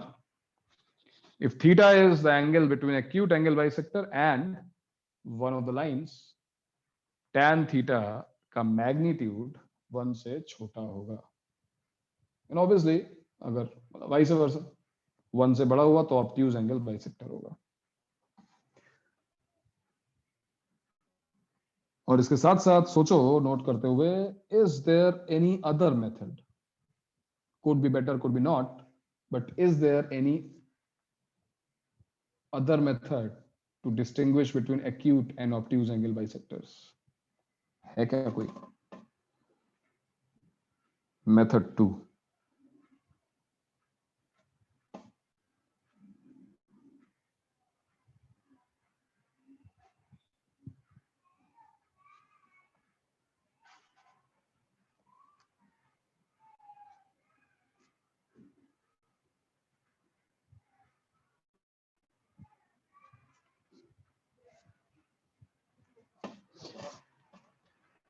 if theta is the angle between acute angle bisector and one of the lines, tan theta का मैग्नीट्यूड 1 से छोटा होगा. एंड ऑब्वियसली अगर वाइस वर्सा 1 से बड़ा हुआ तो ऑब्ट्यूज एंगल बाइसेक्टर होगा. और इसके साथ साथ सोचो, नोट करते हुए, is there any other method? could be better, could be not, but is there any other method to distinguish between acute and obtuse angle bisectors? है क्या कोई? Method 2.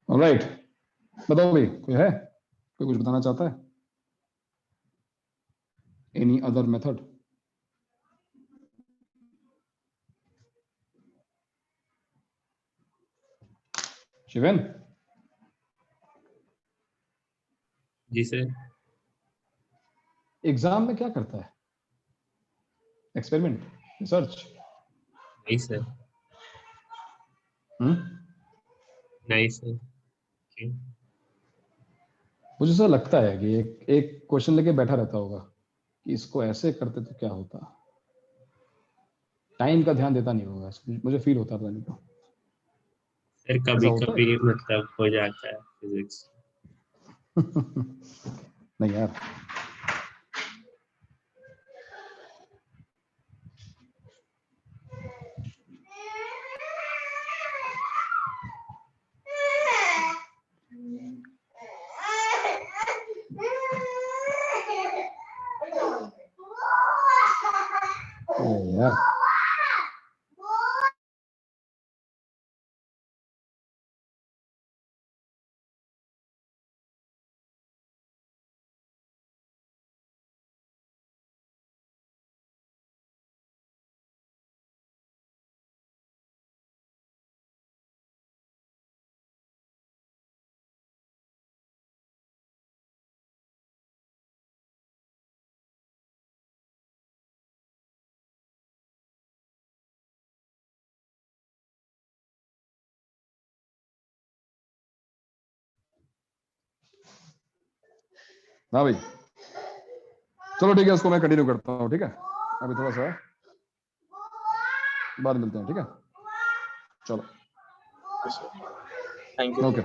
Alright, बताओ भाई, कोई है? कोई कुछ बताना चाहता है? Any other method? शिवेन? जी सर. एग्जाम में क्या करता है? Experiment, research? नहीं सर. नहीं सर. मुझे ऐसा लगता है कि एक क्वेश्चन लेके बैठा रहता होगा. कि इसको ऐसे करते तो क्या होता, टाइम का ध्यान देता नहीं होगा, मुझे फील होता है नहीं तो सर कभी कभी मतलब हो जाता है फिजिक्स। नहीं यार, यार हाँ भाई, चलो ठीक है, इसको मैं कंटिन्यू करता हूँ। ठीक है, अभी थोड़ा सा बाद में मिलते हैं। ठीक है, चलो, थैंक यू। ओके।